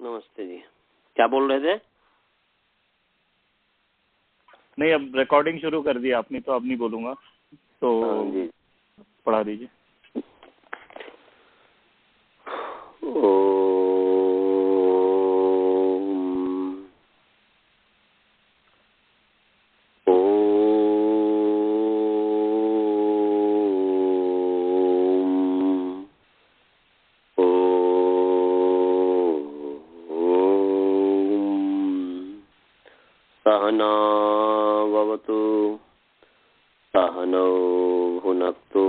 नमस्ते जी। क्या बोल रहे थे? नहीं, अब रिकॉर्डिंग शुरू कर दी आपने तो अब नहीं बोलूँगा, तो जी पढ़ा दीजिए। सहनावतु सहनौ भुनक्तु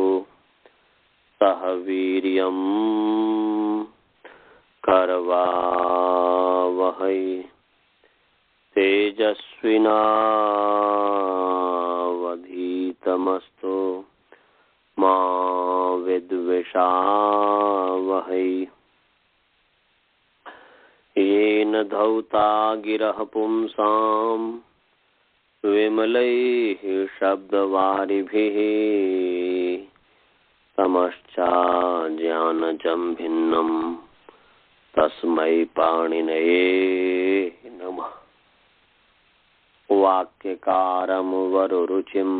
सह वीर्यं करवावहै तेजस्विनावधीतमस्तु मा विद्विषावहै। येन धौता गिरः पुंसां विमलैः शब्दवारिभिः तमश्चाज्ञानजं भिन्नं तस्मै पाणिनये नमः। वाक्यकारं वरुरुचिं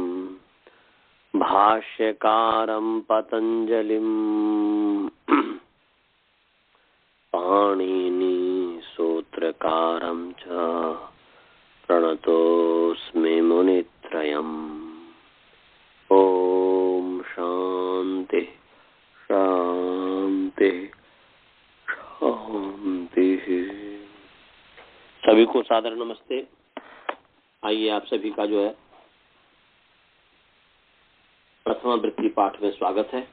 भाष्यकारं पतञ्जलिं पाणिनि सूत्रकारं च प्रणतोऽस्मि मुनित्रयम्। ओम शांति शांति शांति। सभी को सादर नमस्ते। आइए आप सभी का जो है प्रथमा वृत्ति पाठ में स्वागत है।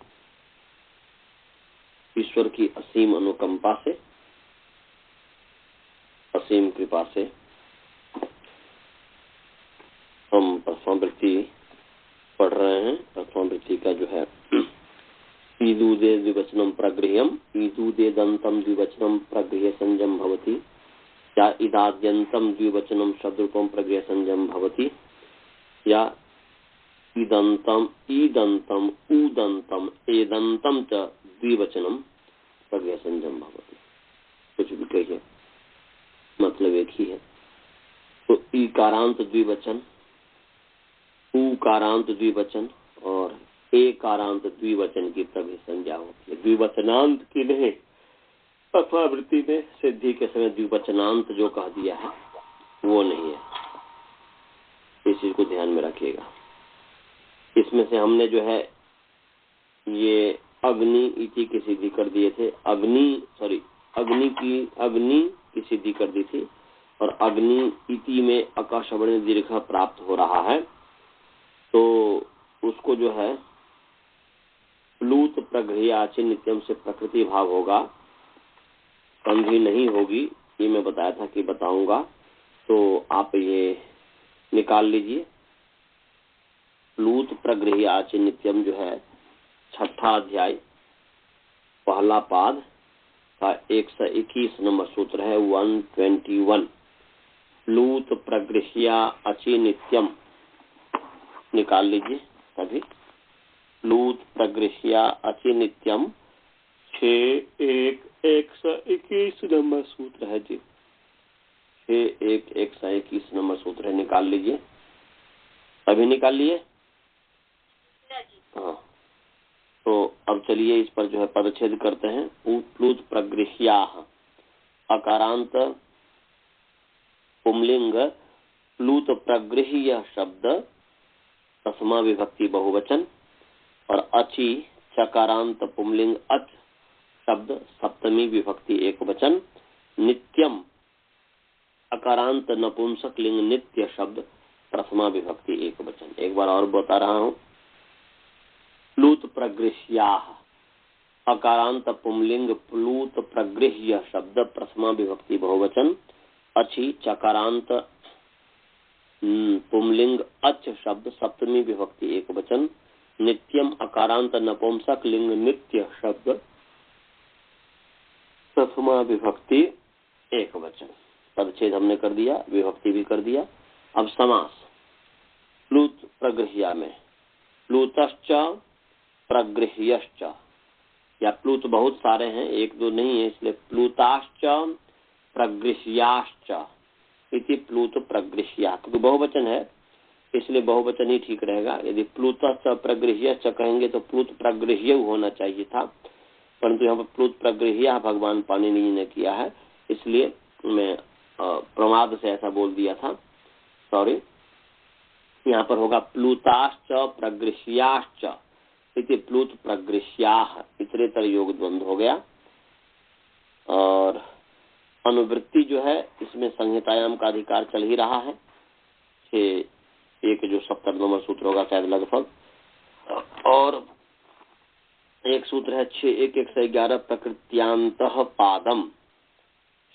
ईश्वर की असीम अनुकंपा से, असीम कृपा से हम प्रथमा वृत्ति पढ़ रहे हैं। प्रथमा वृत्ति का जो है ईदूदे द्विवचनम प्रगृह्यम ईदूदे दंतम द्विवचनम प्रगृह्य संजम भवति या इदाद्यंतम द्विवचनम शब्दरूपम प्रगृह्य संजम भवति या ईदंतम ईदंतम ऊदंतम एदंतम च द्विवचनम प्रगृह्य संजम भवति। कुछ भी कहिए, मतलब एक ही है। तो ईकारांत द्विवचन, ऊकारांत द्विवचन और एकारांत द्विवचन की तभी संज्ञा होती है। द्विवचनांत की नहीं। प्रथमा वृत्ति में सिद्धि के समय द्विवचनांत जो कह दिया है वो नहीं है। इस चीज को ध्यान में रखिएगा। इसमें से हमने जो है ये अग्नि इति की सिद्धि कर दिए थे। अग्नि की सिद्धि कर दी थी और अग्नि इति में अकाशवर्ण दीर्घ प्राप्त हो रहा है, तो उसको जो है प्लूत प्रगृह्याचि नित्यम से प्रकृति भाव होगा, संधि नहीं होगी। ये मैं बताया था कि बताऊंगा, तो आप ये निकाल लीजिए। प्लूत प्रगृह्याचि नित्यम जो है छठा अध्याय पहला पाद का 121 नंबर सूत्र है 121। प्लूत प्रगृह्या अचि नित्यम निकाल लीजिए तभी। प्लूत प्रगृह्या अचि नित्यम 6-1-121 नंबर सूत्र है जी। 6-1-121 नंबर सूत्र है, निकाल लीजिए। अभी निकाल लिए? हाँ, तो अब चलिए इस पर जो है पदच्छेद करते हैं। प्लूत प्रगृह्या अकारांत पुंलिंग प्लूत प्रगृह्य शब्द प्रथमा विभक्ति बहुवचन और अचि चकारांत पुंलिंग अच शब्द सप्तमी विभक्ति एकवचन। नित्यम अकारांत नपुंसक लिंग नित्य शब्द प्रथमा विभक्ति एकवचन। एक बार और बता रहा हूँ। प्लूत प्रगृह्या अकारांत पुंलिंग प्लूत प्रगृह्य शब्द प्रथमा विभक्ति बहुवचन। अचि चकारांत पुंलिंग अच शब्द सप्तमी विभक्ति एकवचन। नित्यम अकारांत नपुंसक लिंग नित्य शब्द प्रथमा विभक्ति एकवचन। पदच्छेद हमने कर दिया, विभक्ति भी कर दिया। अब समास। प्लूत प्रगृह्या में प्लूतश्च प्रगृह्यश्च, या प्लूत बहुत सारे हैं, एक दो नहीं है, इसलिए प्लूताश्च प्रगृह्याश्च इति प्लूत प्रगृह्या, क्योंकि बहुवचन है इसलिए बहुवचन ही ठीक रहेगा। यदि प्लूतश्च प्रगृह्यश्च कहेंगे तो प्लूत प्रगृह्य होना चाहिए था, परंतु यहाँ पर प्लूत प्रगृह्या भगवान पाणिनि ने किया है, इसलिए मैं प्रमाद से ऐसा बोल दिया था, सॉरी। यहाँ पर होगा प्लूताश्च प्रगृह्याश्च इति प्लूत प्रगृह्याः, इतरेतर योग द्वंद्व हो गया। और अनुवृत्ति जो है इसमें संहितायाम का अधिकार चल ही रहा है, एक जो 70 नंबर सूत्र होगा शायद लगभग, और एक सूत्र है 6.1.111 प्रकृत्यांतः पादम,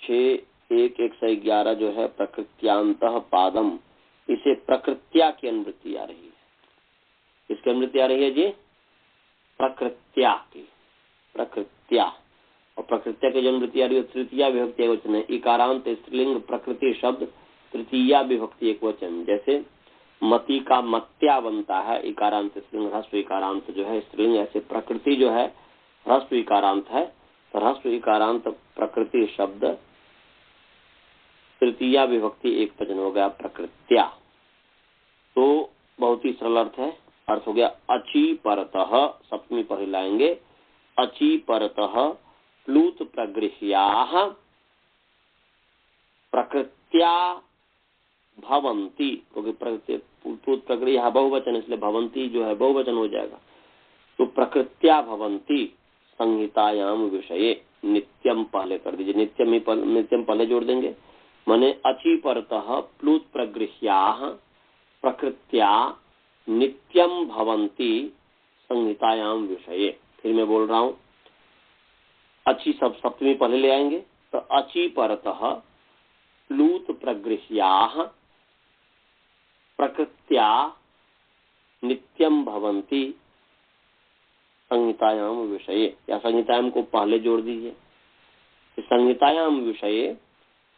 6.1.111 जो है प्रकृत्यांतः पादम, इसे प्रकृत्या की अनुवृत्ति आ रही है। किसकी अनुवृत्ति आ रही है जी? प्रकृत्या की, प्रकृत्या। और प्रकृत्या की जो अनुवृत्ति आ रही है तृतीया विभक्ति एक वचन है, इकारांत स्त्रीलिंग प्रकृति शब्द तृतीया विभक्ति एक वचन। जैसे मति का मत्या बनता है, इकारांत स्त्रीलिंग, ह्रस्व इकारांत जो है स्त्रीलिंग, ऐसे प्रकृति जो है ह्रस्व इकारांत है, तो ह्रस्व इकारांत प्रकृति शब्द तृतीया विभक्ति एक वचन हो गया प्रकृत्या। तो बहुत ही सरल अर्थ हो गया अची परतः, सप्तमी पर लाएंगे, अची परतः प्लूत प्रगृह्याः प्रकृत्या भवंती, क्योंकि प्लूत प्रगृह्या बहुवचन इसलिए भवंती जो है बहुवचन हो जाएगा। तो प्रकृत्या भवंती संहितायाम विषये, नित्यम पहले कर दीजिए, नित्यम पहले जोड़ देंगे, माने अची परतः प्लूत प्रगृह्याः प्रकृत्या नित्यम भवंती संहितायाम विषये। फिर मैं बोल रहा हूँ, अची सब सप्तमी पहले ले आएंगे, तो अची परतः प्लूत प्रगृह्याः प्रकृत्या नित्यम भवंती संहितायाम विषये, या संहितायाम को पहले जोड़ दीजिए। संहितायाम विषये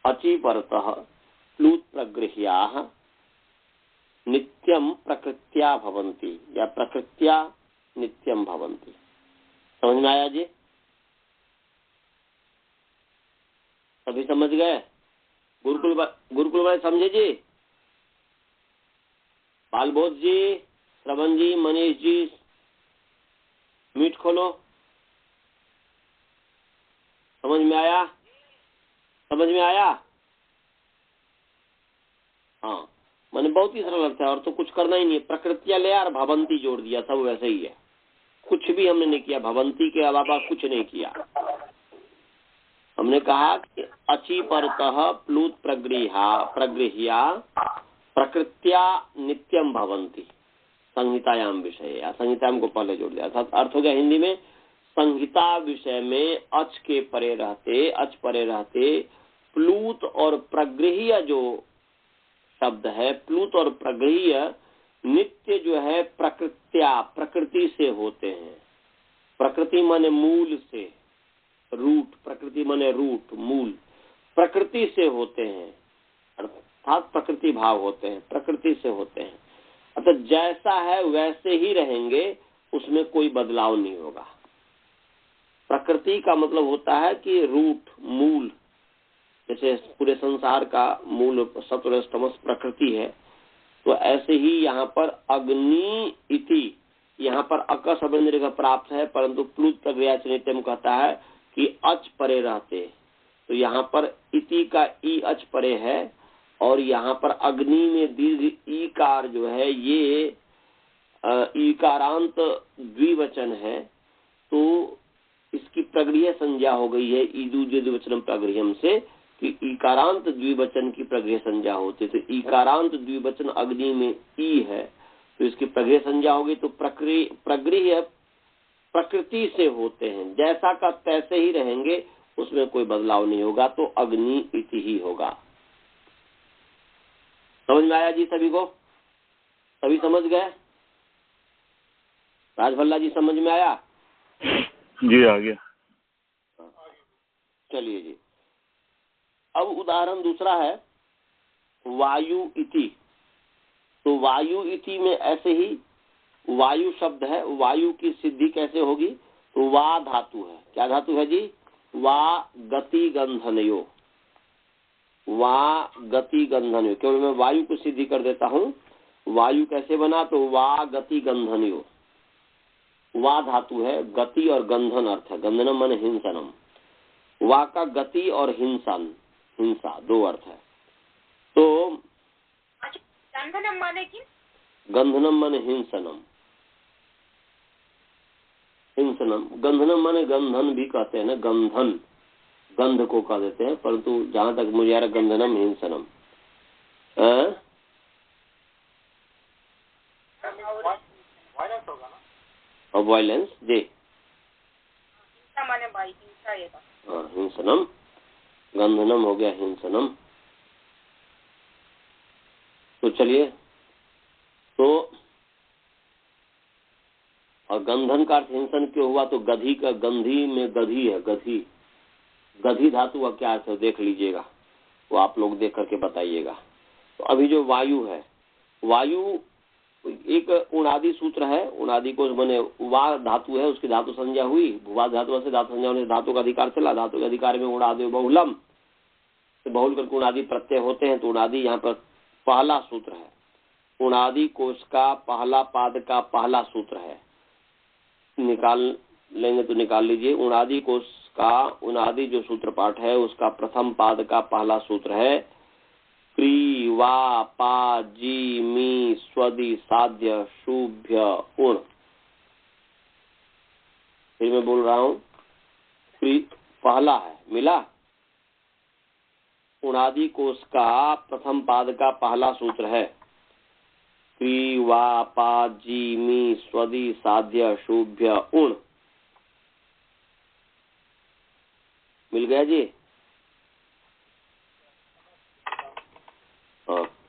अची परतः प्लूत प्रगृह्याः नित्यम प्रकृत्या भवंती, या प्रकृत्या नित्यम भवंती। समझ में आया जी? सभी समझ गए? गुरुकुल भाई समझे जी? बालबोध जी, श्रवण जी, मनीष जी, म्यूट खोलो। समझ में आया? समझ में आया? हाँ, मैंने बहुत ही सरल लगता है, और तो कुछ करना ही नहीं है। प्रकृतिया ले और भवंती जोड़ दिया, सब वैसे ही है, कुछ भी हमने नहीं किया, भवंती के अलावा कुछ नहीं किया। हमने कहा कि अची परतः प्लूत प्रगृह्या प्रकृत्या नित्यम भवंती संहितायाम विषय, या संहितायाम को पहले जोड़ दिया। अर्थ हो गया हिंदी में, संहिता विषय में अच परे रहते प्लूत और प्रगृह्य जो शब्द है, प्लूत और प्रगृह्य नित्य जो है प्रकृत्या, प्रकृति से होते हैं। प्रकृति माने मूल से, रूट, प्रकृति माने रूट, मूल, प्रकृति से होते हैं, अर्थात प्रकृति भाव होते हैं, प्रकृति से होते हैं। अतः जैसा है वैसे ही रहेंगे, उसमें कोई बदलाव नहीं होगा। प्रकृति का मतलब होता है कि रूट, मूल, जैसे पूरे संसार का मूल सत्वरजतमस प्रकृति है, तो ऐसे ही यहाँ पर अग्नि इति, यहाँ पर अक शब्द का प्राप्त है, परंतु प्लूत प्रगृह्या नित्यम कहता है कि अच परे रहते, तो यहाँ पर इति का ई अच परे है, और यहाँ पर अग्नि में दीर्घ ईकार जो है ये ईकारांत द्विवचन है, तो इसकी प्रगृह्य संज्ञा हो गई है ईदुजे द्विवचनम प्रगृह्यम से, कि ईकारांत द्विवचन की प्रगृह्य संज्ञा होती है। तो ईकारांत द्विवचन अग्नि में ई है, तो इसकी प्रगृह्य संज्ञा होगी, तो प्रगृह्य प्रकृति से होते हैं, जैसा का तैसे ही रहेंगे, उसमें कोई बदलाव नहीं होगा, तो अग्नि इति ही होगा। समझ में आया जी सभी को? सभी समझ गए? राजभल्ला जी समझ में आया? जी आ गया। चलिए जी, अब उदाहरण दूसरा है वायु इति। तो वायु इति में ऐसे ही वायु शब्द है, वायु की सिद्धि कैसे होगी? तो वा धातु है, क्या धातु है जी? वा गति गंधनयो, वा गति गंधन। केवल मैं वायु को सिद्धि कर देता हूँ। वायु कैसे बना, तो वा गति गंधन। वा धातु है, गति और गंधन अर्थ है। गंधनम माने हिंसनम। वा का गति और हिंसन, हिंसा, दो अर्थ है। तो गंधनम माने कि, गंधनम माने हिंसनम। हिंसनम, गंधनम माने गंधन भी कहते हैं ना, गंधन, गंध को कह देते हैं, परंतु जहां तक मुझे आ रहा गंधनम हिंसनम। और वायलेंस जी, माने भाई हिंसा, ये हाँ हिंसनम, गंधनम हो गया हिंसनम। तो चलिए, तो और गंधन का अर्थ हिंसन क्यों हुआ, तो गधी का, गंधी में गधी है, गधी, गधी धातु का क्या अर्थ है देख लीजिएगा, वो आप लोग देख करके बताइएगा। तो अभी जो वायु है, वायु एक उणादि सूत्र है, उणादि को बने वा धातु है, उसकी धातु संज्ञा हुई, भुवा धातु से धातु संज्ञा होने से धातु का अधिकार चला। धातु के अधिकार में उणादि बहुलम, तो बहुल करके उणादि प्रत्यय होते हैं। तो उणादि यहाँ पर पहला सूत्र है, उणादि कोश का पहला पाद का पहला सूत्र है। निकाल लेंगे तो निकाल लीजिए। उणादि कोश का उणादि जो सूत्र पाठ है उसका प्रथम पाद का पहला सूत्र है क्री वा पा जी मी स्वदि साध्य शुभ्य उण। फिर मैं बोल रहा हूँ, क्री पहला है, मिला। उणादि कोश का प्रथम पाद का पहला सूत्र है क्री वा पा जी मी स्वदि साध्य शुभ्य उण। मिल गया जी।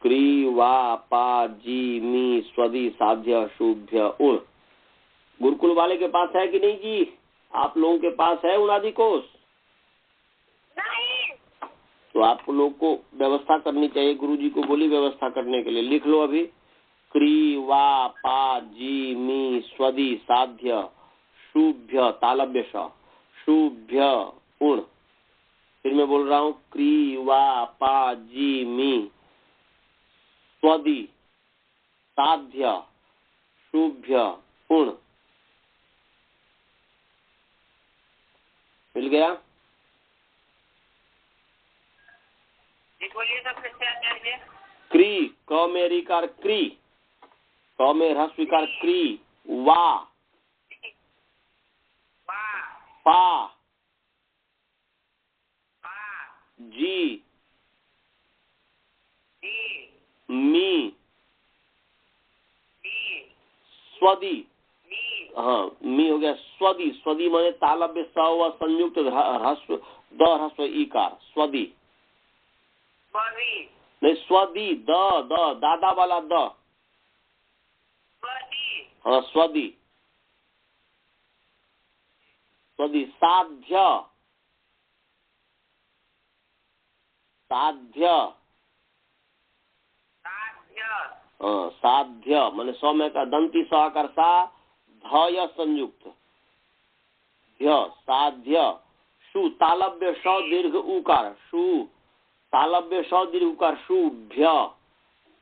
क्री वा पा जी मी स्वदि साध्य शुभ्य उण। गुरुकुल वाले के पास है कि नहीं जी? आप लोगों के पास है उणादि कोश? नहीं। तो आप लोग को व्यवस्था करनी चाहिए, गुरुजी को बोली व्यवस्था करने के लिए। लिख लो अभी, क्री वा पा जी मी स्वदि साध्य शुभ्य तालव्य श शुभ्य उण। फिर मैं बोल रहा हूँ, क्री वा पा जी मी स्वदि साध्य शुभ्य उण। मिल गया? बोलिए सब कैसे आचार्य? क्री, क में ऋकार क्री, क में ह्रस्व विकार क्री, वा पा जी मी स्वदि, हाँ मी हो गया स्वदि। स्वदि माने तालव्य स व संयुक्त ह्रस्व द ह्रस्व ईकार स्वदि। नहीं स्वदि, द दादा वाला द, हाँ स्वदि। स्वदि साध्य, साध्य, हाँ साध्य माने सौ में का दंती स आकार सा ध संयुक्त ध्य साध्य। शु तालव्य स दीर्घ उकार शु तालव्य स दीर्घ उकार शुभ्य,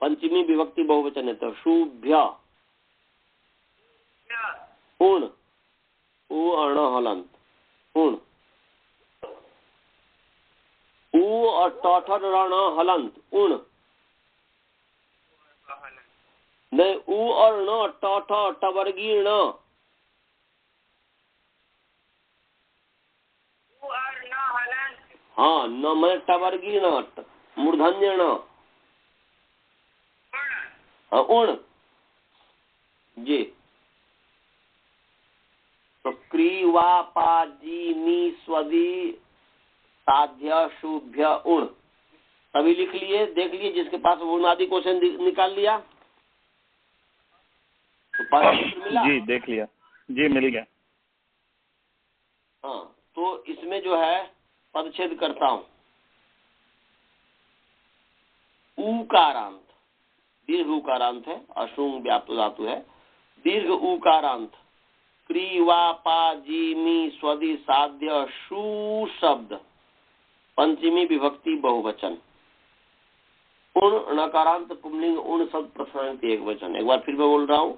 पंचमी विभक्ति बहुवचन है तो शुभ्य उण, उ अर्ण हलंत उण, उ और टठर रण हलंत उण। नहीं उ और न ट टवर्गीय न, हाँ न मैं टवर्गीय न मूर्धन्य न, हाँ उण जी। तो क्री वा पा जी मी स्वदि साध्य शुभ्य उण सभी लिख लिए, देख लिए। जिसके पास उणादि क्वेश्चन निकाल लिया तो पांच सूत्र मिला जी, देख लिया जी, मिल गया। हाँ तो इसमें जो है पदच्छेद करता हूं। उकारांत, दीर्घ उकारांत है, अशुंग व्याप्त धातु है, दीर्घ उकारांत क्री वा पा जी मी स्वदि साध्य शु शब्द पंचमी विभक्ति बहुवचन उण णकारांत पुंलिंग उण शब्द प्रथमांत एक वचन। एक बार फिर मैं बोल रहा हूँ,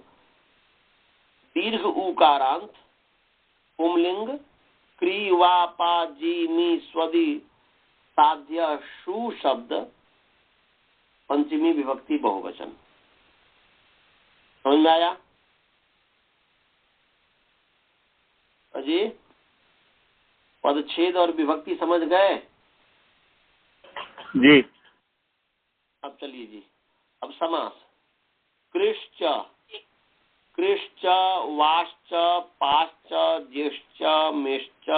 दीर्घ उकारांत पुंलिंग क्री वा पा जी मी स्वदी साध्य शु शब्द पंचमी विभक्ति बहुवचन। समझ में आया अजी? पदच्छेद और विभक्ति समझ गए जी। अब चलिए जी, अब समास। कृश्च, कृश्च, वाश्च, पाश्च, ज्येश्च, मेश्च,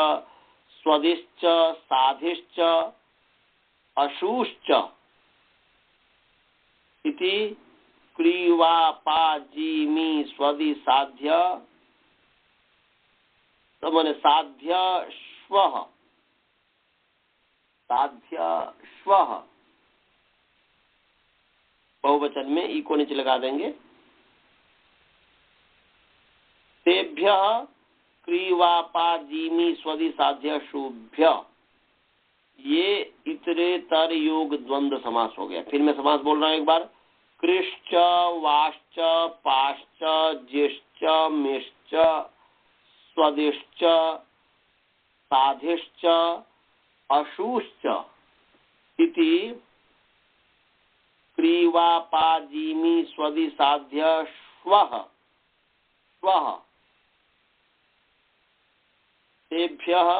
स्वदिश्च, साधिश्च, अशुश्च इति क्रीवा पा जी मी स्वदि साध्य, तो मैंने साध्य श्वः, साध्य श्वः बहुवचन में ई को नीचे लगा देंगे। तेभ्य क्रीवापा जीमी स्वदि साध्य शुभ्य, ये इतरेतर योग द्वंद्व समास हो गया। फिर मैं समास बोल रहा हूं एक बार। कृश्च, वाश्च, पाश्च, ज्येश्च, मेश्च, स्वदिश्च, साधिश्च, अशुश्च इति क्रीवापा जीमी स्वदि साध्य श्वः, श्वः तेभ्यः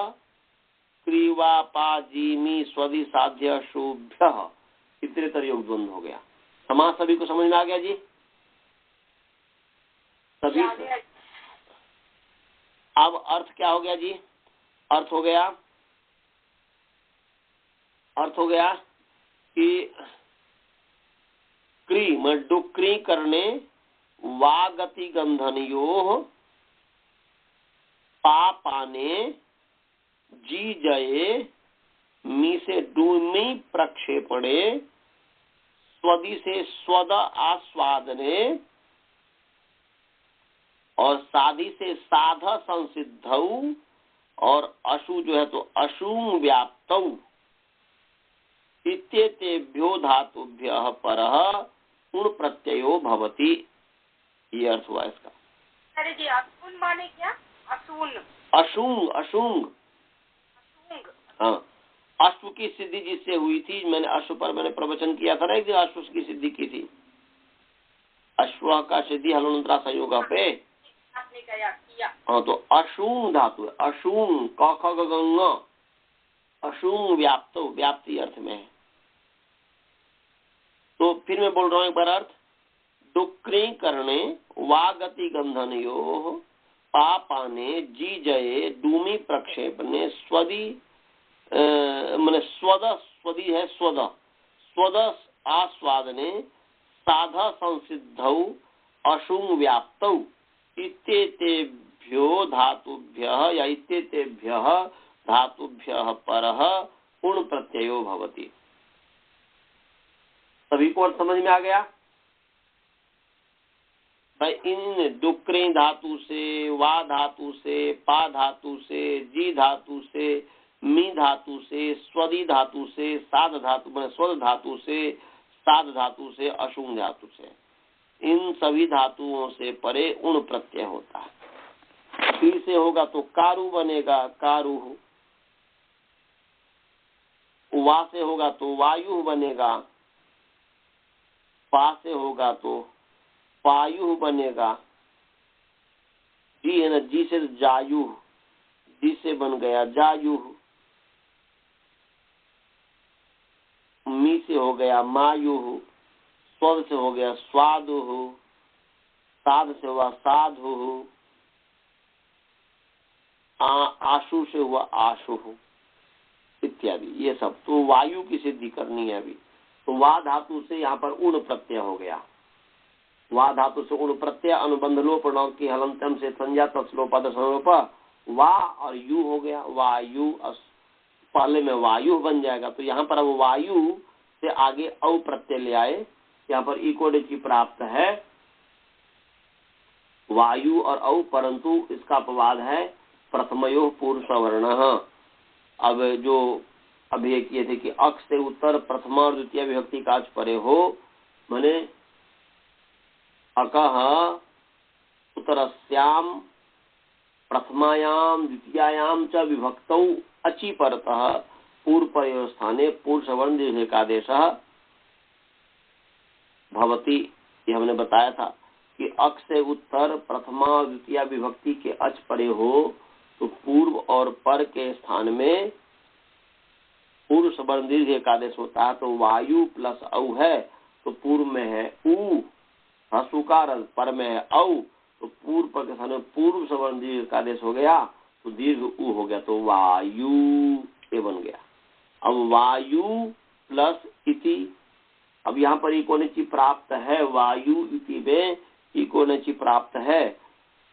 क्रीवापा जीमी स्वदि साध्य शुभ्यः इतरेतर योग द्वंद्व हो गया। समास सभी को समझ में आ गया जी? सभी। अब अर्थ क्या हो गया जी? अर्थ हो गया, अर्थ हो गया कि क्री में डुक्री करने वागति गंधनयो पापाने जी जये मी से डूमी प्रक्षेपणे स्वदि से स्वद आस्वादने और साधि से साध संसिद्धौ और अशु जो है तो अशुम व्याप्तौ इत्येतेभ्यो धातुभ्यः परः उण प्रत्ययो भवति। ये अर्थ हुआ इसका। अरे जी, असून माने क्या? असून, अशुंग, अशुंग, हाँ, अश्व की सिद्धि जिससे हुई थी, मैंने अश्व पर मैंने प्रवचन किया था ना एक दिन, अश्व की सिद्धि की थी। अश्व का सिद्धि हलंतरा संयोग पे आपने किया। हाँ, तो अशुंग धातु है, अशुंग क ख ग ग, अशुंग व्याप्त, व्याप्ति अर्थ में है। तो फिर मैं बोल रहा हूँ एक बार अर्थ। डुक्री करने वागति गंधनयो पापाने जी जये डूमी प्रक्षेपणे स्वदि मैंने स्वद, स्वदि है स्वद, स्वद आस्वादने साध संसिद्धौ अशुंग व्याप्तौ इत्येतेभ्यो धातुभ्यः या इत्येतेभ्यः धातुभ्यः परः उण प्रत्ययो भवति। सभी को अर्थ समझ में आ गया भाई? इन डुक्री धातु से, वा धातु से, पा धातु से, जी धातु से, मी धातु से, स्वदि धातु से, साध धातु में स्वद धातु से, साध धातु से, अशुंग धातु से, इन सभी धातुओं से परे उण प्रत्यय होता है। फिर से होगा तो कारु बनेगा, कारुः। वा से होगा तो वायु बनेगा, पा से होगा तो पायु बनेगा, जी है ना, जी से जायु, जी से बन गया जायु, मी से हो गया मायु, स्वर्ग से हो गया स्वादु, साध से हुआ साधु, आशु से हुआ आशु इत्यादि। ये सब तो वायु की सिद्धि करनी है अभी। तो वा धातु से यहाँ पर उण प्रत्यय हो गया। वा धातु से उण प्रत्यय अनुबंध लोप की हलंतम से संज्ञा तत्लोपद स्वरूप वा और यु हो गया। वायु पहले में वायु बन जाएगा, तो यहाँ पर अब वायु से आगे औ प्रत्यय ले आए। यहाँ पर इकोडे की प्राप्त है वायु और औ, परंतु इसका अपवाद है प्रथमयो पूर्व सवर्ण। अब जो अभी एक ये थे कि अक्ष से उत्तर प्रथमा और द्वितीय विभक्ति का अच परे हो, माने अकः उत्तरस्याम प्रथमायाम द्वितीयायाम च विभक्तौ अचि परतः पूर्व परे स्थाने पूर्व सवर्ण दीर्घिकादेशः भवति। ये हमने बताया था कि अक्ष से उत्तर प्रथमा और द्वितीय विभक्ति के अच परे हो तो पूर्व और पर के स्थान में पूर्व सवर्ण दीर्घ एकादेश होता है। तो वायु प्लस औ है तो पूर्व में है उ, हसुकार पर में है औ, तो पूर्व पर के स्थान में पूर्व सवर्ण दीर्घ एकादेश हो गया तो दीर्घ उ हो गया, तो वायु ये बन गया। अब वायु प्लस इति, अब यहाँ पर इकोनिची प्राप्त है, वायु इति में इकोनिची प्राप्त है,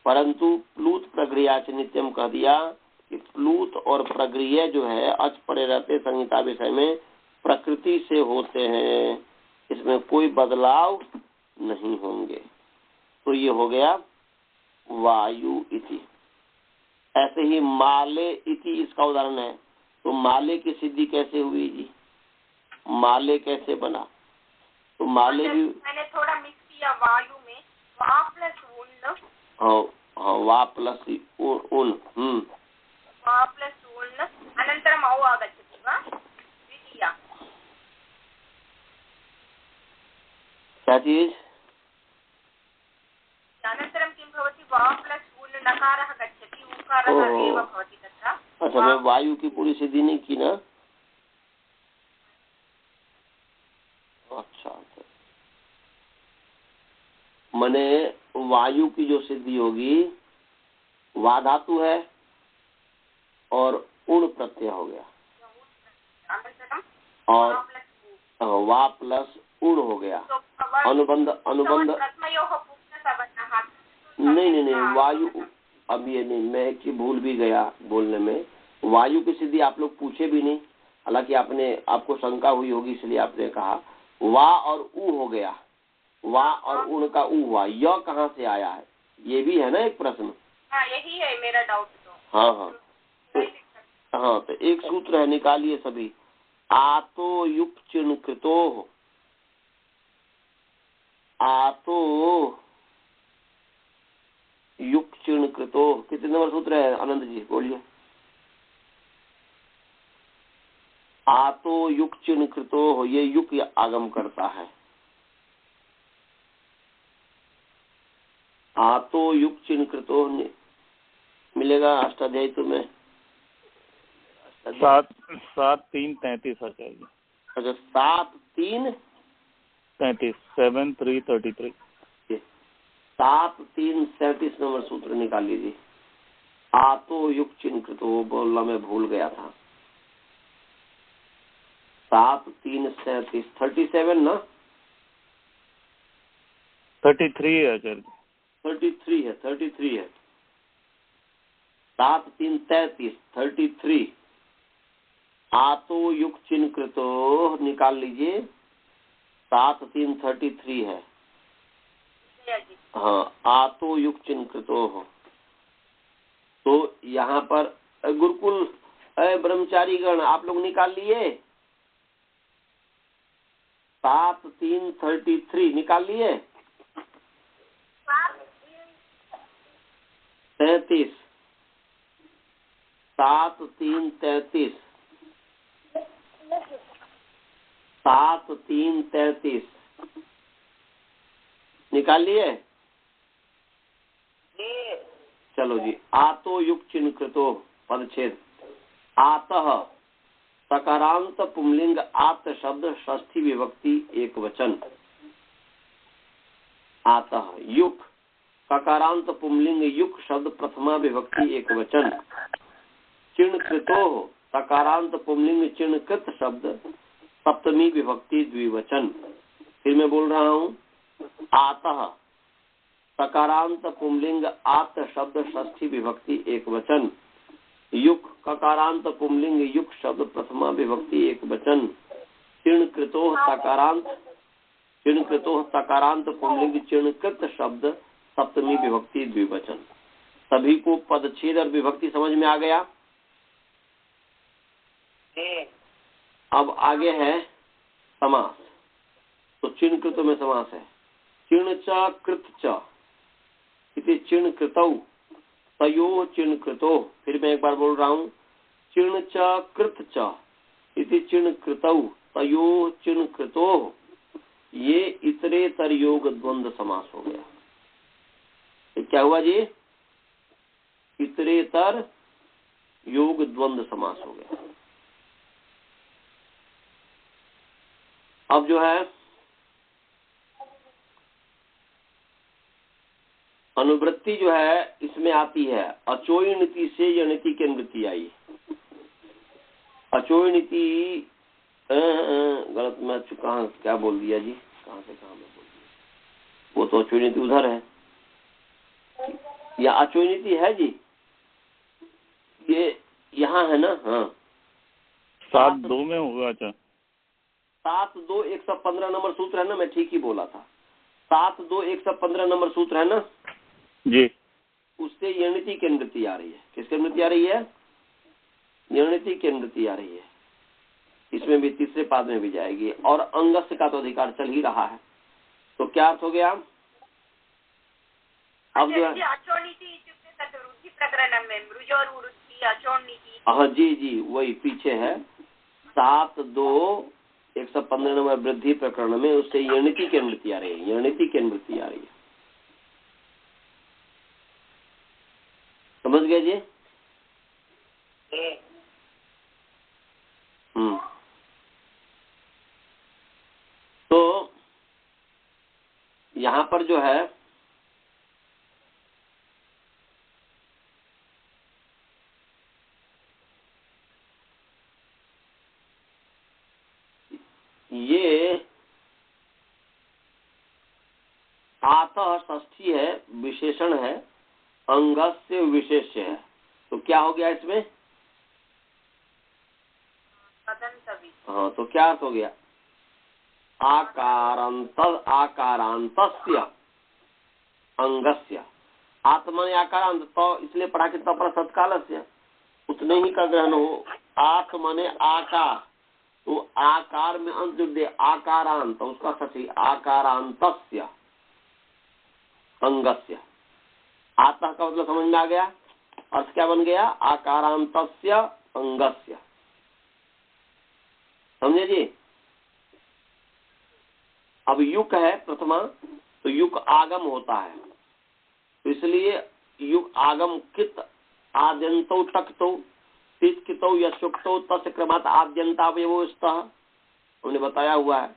परंतु प्लूत प्रक्रिया च नित्यम कह दिया कि प्लूत और प्रक्रिया जो है अच परे रहते संहिता विषय में प्रकृति से होते हैं, इसमें कोई बदलाव नहीं होंगे। तो ये हो गया वायु इति। ऐसे ही माले इति इसका उदाहरण है। तो माले की सिद्धि कैसे हुई जी, माले कैसे बना? तो माले भी मैंने थोड़ा मिक्स किया वायु में, वा प्लस उन, हाँ वा प्लस उन, वा प्लस उन अनन्तरम् औ आगच्छति वा द्वितीया? क्या चीज? अनन्तरं किं भवति? वा प्लस उन नकारः गच्छति, उकारः एव भवति तत्र। अच्छा, मैं वायु की पूरी सिद्धि नहीं की ना। अच्छा, मने वायु की जो सिद्धि होगी वा धातु है और उण प्रत्यय हो गया, और वा प्लस उण हो गया। अनुबंध अनुबंध नहीं वायु, अब ये नहीं, मैं कि भूल भी गया बोलने में। वायु की सिद्धि आप लोग पूछे भी नहीं, हालांकि आपको शंका हुई होगी इसलिए आपने कहा। वा और उ हो गया, वा और उण का उ हुआ, य कहाँ से आया है ये भी है ना एक प्रश्न। हाँ, यही है मेरा डाउट। तो हाँ तो एक सूत्र है, निकालिए सभी। आतो युक्त चिन्ह कृतो, आतो युक्त चिन्ह कृतो, कितने नंबर सूत्र है आनंद जी बोलिए? आतो युक्त चिन्ह कृतो हो, ये युक आगम करता है। आतो युक्त चिन्ह कृतो मिलेगा अष्टाध्यायी तुम्हें 7-3-33 आ जाएगी। अच्छा 7-3-33 7-3-33 7-3-37 नंबर सूत्र निकाल लीजिए। आतो युक्त चिन्ह कृतो बोलना मैं भूल गया था। 7-3-37 37 ना 33 है आचार्य, 33 है 7-3-33 33। आतो युक्त चिन्ह कृतो निकाल लीजिए, 7-3-33 है। हाँ, आतो युक्त चिन्ह कृतो हो। तो यहाँ पर गुरुकुल ब्रह्मचारी गण आप लोग निकाल लिए, 7-3-33 निकाल लिए। 33 7-3-33 7-3-33 निकाल लिए। चलो जी, आतो युक्त चिन्ह कृतो पदच्छेद। आतः सकारांत पुंलिंग आत शब्द षष्ठी विभक्ति एक वचन। आतः युक सकारांत पुंलिंग युक शब्द प्रथमा विभक्ति एक वचन। चिन्ह कृतो सकारांत पुंलिंग चिन्ह कृत शब्द सप्तमी विभक्ति द्विवचन। फिर मैं बोल रहा हूँ, आतः सकारांत पुंलिंग आत शब्द षष्ठी विभक्ति एक वचन। युक ककारांत पुंलिंग युक शब्द प्रथमा विभक्ति एक वचन। चिन्ह कृतो सकारांत पुंलिंग चिन्ह कृत शब्द सप्तमी विभक्ति द्विवचन। सभी को पदच्छेद और विभक्ति समझ में आ गया? अब आगे है समास। तो चिण कृतों में समास है। चिण च कृत च इति चिण कृतौ तयो चिण कृतो। फिर मैं एक बार बोल रहा हूँ, चिण च कृत च इति चिण कृतौ तयो चिण कृतो। ये इतरेतर योग द्वंद्व समास हो गया। ये क्या हुआ जी? इतरेतर योग द्वंद्व समास हो गया। अब जो है अनुवृत्ति जो है इसमें आती है अचोय नीति से यणिति की अनुवृत्ति आई। अचोय नीति गलत मैं कहाँ क्या बोल दिया जी, कहाँ से कहाँ मैं बोल दिया। वो तो अचोय नीति उधर है या अचोय नीति है जी, ये यहाँ है ना। हाँ 7-2 में होगा। अच्छा 7-2-115 नंबर सूत्र है ना, मैं ठीक ही बोला था। 7-2-115 नंबर सूत्र है ना जी। उससे यणिति की अनुवृत्ति आ रही है। किसकी अनुवृत्ति आ रही है? यणिति की अनुवृत्ति आ रही है। इसमें भी तीसरे पाद में भी जाएगी। और अंगस्य का तो अधिकार चल ही रहा है। तो क्या अर्थ हो गया? अब जो है हाँ जी जी वही पीछे है 7-2-115 नंबर वृद्धि प्रकरण में उससे यणिति की अनुवृत्ति आ रही है। यणिति की अनुवृत्ति आ रही है। समझ गए जी? तो यहाँ पर जो है ये आतः षष्ठी है, विशेषण है, अंगस्य विशेष्य है। तो क्या हो गया इसमें? हाँ तो क्या अर्थ हो गया? आकारांतस्य अंगस्य। आत्मने आकारांत तो इसलिए पढ़ा कि तो सत्कालस्य उतने ही का ग्रहण हो। आत्मने आकार तो आकार में अंत जुड़ दे आकारांत, उसका सठी आकारांतस्य अंगस्य। आत्मा का मतलब समझ में आ गया? अर्थ क्या बन गया? आकारांतस्य अंगस्य। समझे जी? अब युक है प्रथमा तो युक आगम होता है, तो इसलिए युक आगम कित आद्यंतो टकतो तित कितो यशुक्तो तस्य क्रमात् आद्यंतावयवो स्तः। हमने बताया हुआ है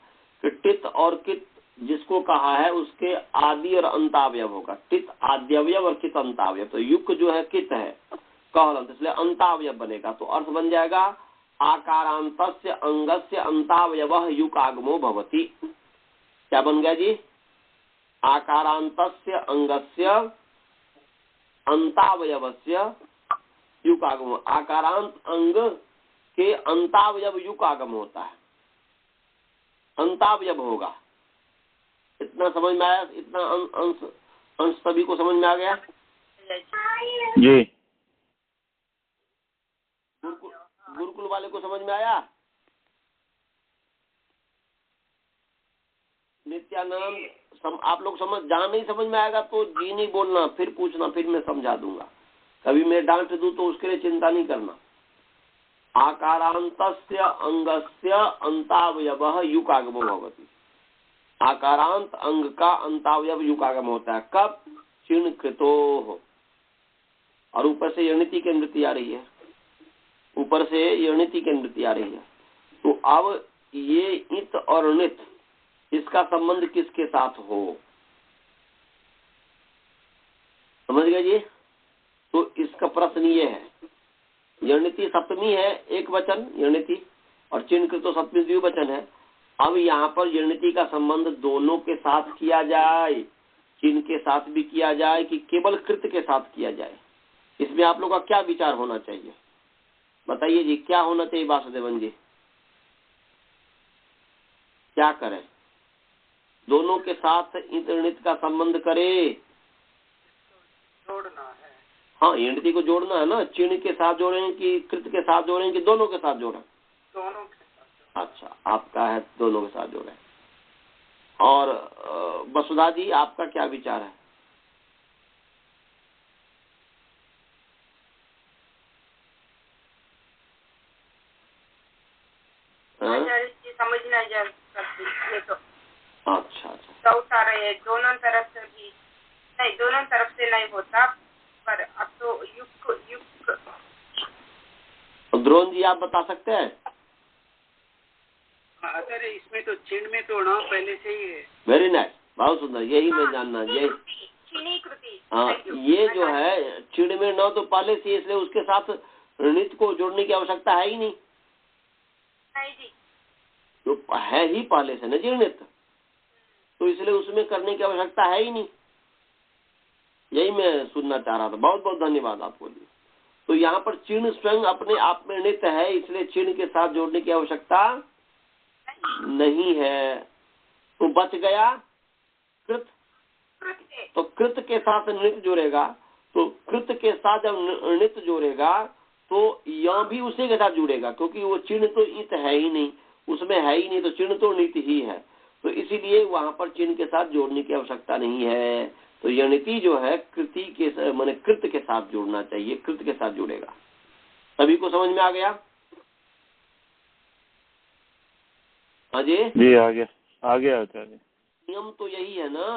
कि टित और कित जिसको कहा है उसके आदि और अंतावयव होगा। टित आद्यवयव और कित अंतावयव। तो युक जो है कित है कहलंत, इसलिए अंतावयव बनेगा। तो अर्थ बन जाएगा आकारांतस्य अंगस्य अंतावयवः युक आगमो भवति। क्या बन गया जी? आकारांतस्य अंगस्य अंतावयवस्य युक आगम। आकारांत अंग के अंतावयव युक आगम होता है, अंतावयव होगा। इतना समझ में आया? इतना अंश सभी को समझ में आ गया जी? गुरुकुल वाले को समझ में आया? नित्यानंद आप लोग समझ, जहाँ नहीं समझ में आएगा तो जी नहीं बोलना, फिर पूछना, फिर मैं समझा दूंगा। कभी मैं डांट दूं तो उसके लिए चिंता नहीं करना। आकारांतस्य अंगस्य अंतावयवः युक आगमो भवति। आकारांत अंग का अंतावयव युक आगम होता है। कब? चिण कृतोः। और ऊपर से यणिति की अनुवृत्ति आ रही है। ऊपर से यणिति की अनुवृत्ति आ रही है। तो अब ये इत और नित इसका संबंध किसके साथ हो? समझ गए जी? तो इसका प्रश्न ये है, यणिति सप्तमी है एक वचन यणिति और चिन्ह कृतो सप्तमी द्विवचन है। अब यहाँ पर यणिति का संबंध दोनों के साथ किया जाए, चिन्ह के साथ भी किया जाए कि केवल कृत के साथ किया जाए? इसमें आप लोग का क्या विचार होना चाहिए? बताइए जी, क्या होना चाहिए वासुदेवन जी? क्या करें? दोनों के साथ इत का संबंध करे, जोड़ना है। हाँ यणिति को जोड़ना है ना। चिन्ह के साथ जोड़ें कि कृत के साथ जोड़ें कि दोनों के साथ जोड़ें? दोनों के साथ। अच्छा, आपका है दोनों के साथ जोड़े। और वसुधा जी, आपका क्या विचार है? समझना ये तो अच्छा अच्छा, डाउट आ रहे हैं दोनों तरफ से भी, नहीं दोनों तरफ से नहीं होता, पर अब तो युक्त द्रोण जी आप बता सकते हैं? सर इसमें तो चिन्ह में तो ना पहले से ही है। वेरी नाइस, बहुत सुंदर, यही मैं जानना, ये हाँ, ये जो है चिड़ में न तो पहले से, इसलिए उसके साथ ऋणित को जोड़ने की आवश्यकता है ही नहीं, जी, जो है ही पहले से न जी ऋणित, तो इसलिए उसमें करने की आवश्यकता है ही नहीं। यही मैं सुनना चाह रहा था, बहुत बहुत धन्यवाद आपको जी। तो यहाँ पर चिन्ह स्वयं अपने आप में नित्य है, इसलिए चिन्ह के साथ जोड़ने की आवश्यकता नहीं है। तो बच गया कृत, तो कृत के साथ नित्य जोड़ेगा, तो कृत के साथ जब नित्य जोड़ेगा तो यह भी उसी के साथ जुड़ेगा, क्योंकि वो चिन्ह तो इत है ही नहीं, उसमें है ही नहीं, तो चिन्ह तो नित्य ही है, तो इसीलिए वहां पर चिन्ह के साथ जोड़ने की आवश्यकता नहीं है। तो यणिति जो है कृति के माने कृत के साथ जोड़ना चाहिए, कृत के साथ जुड़ेगा। सभी को समझ में आ गया? हाँ जी, आ गया आचार्य। नियम तो यही है ना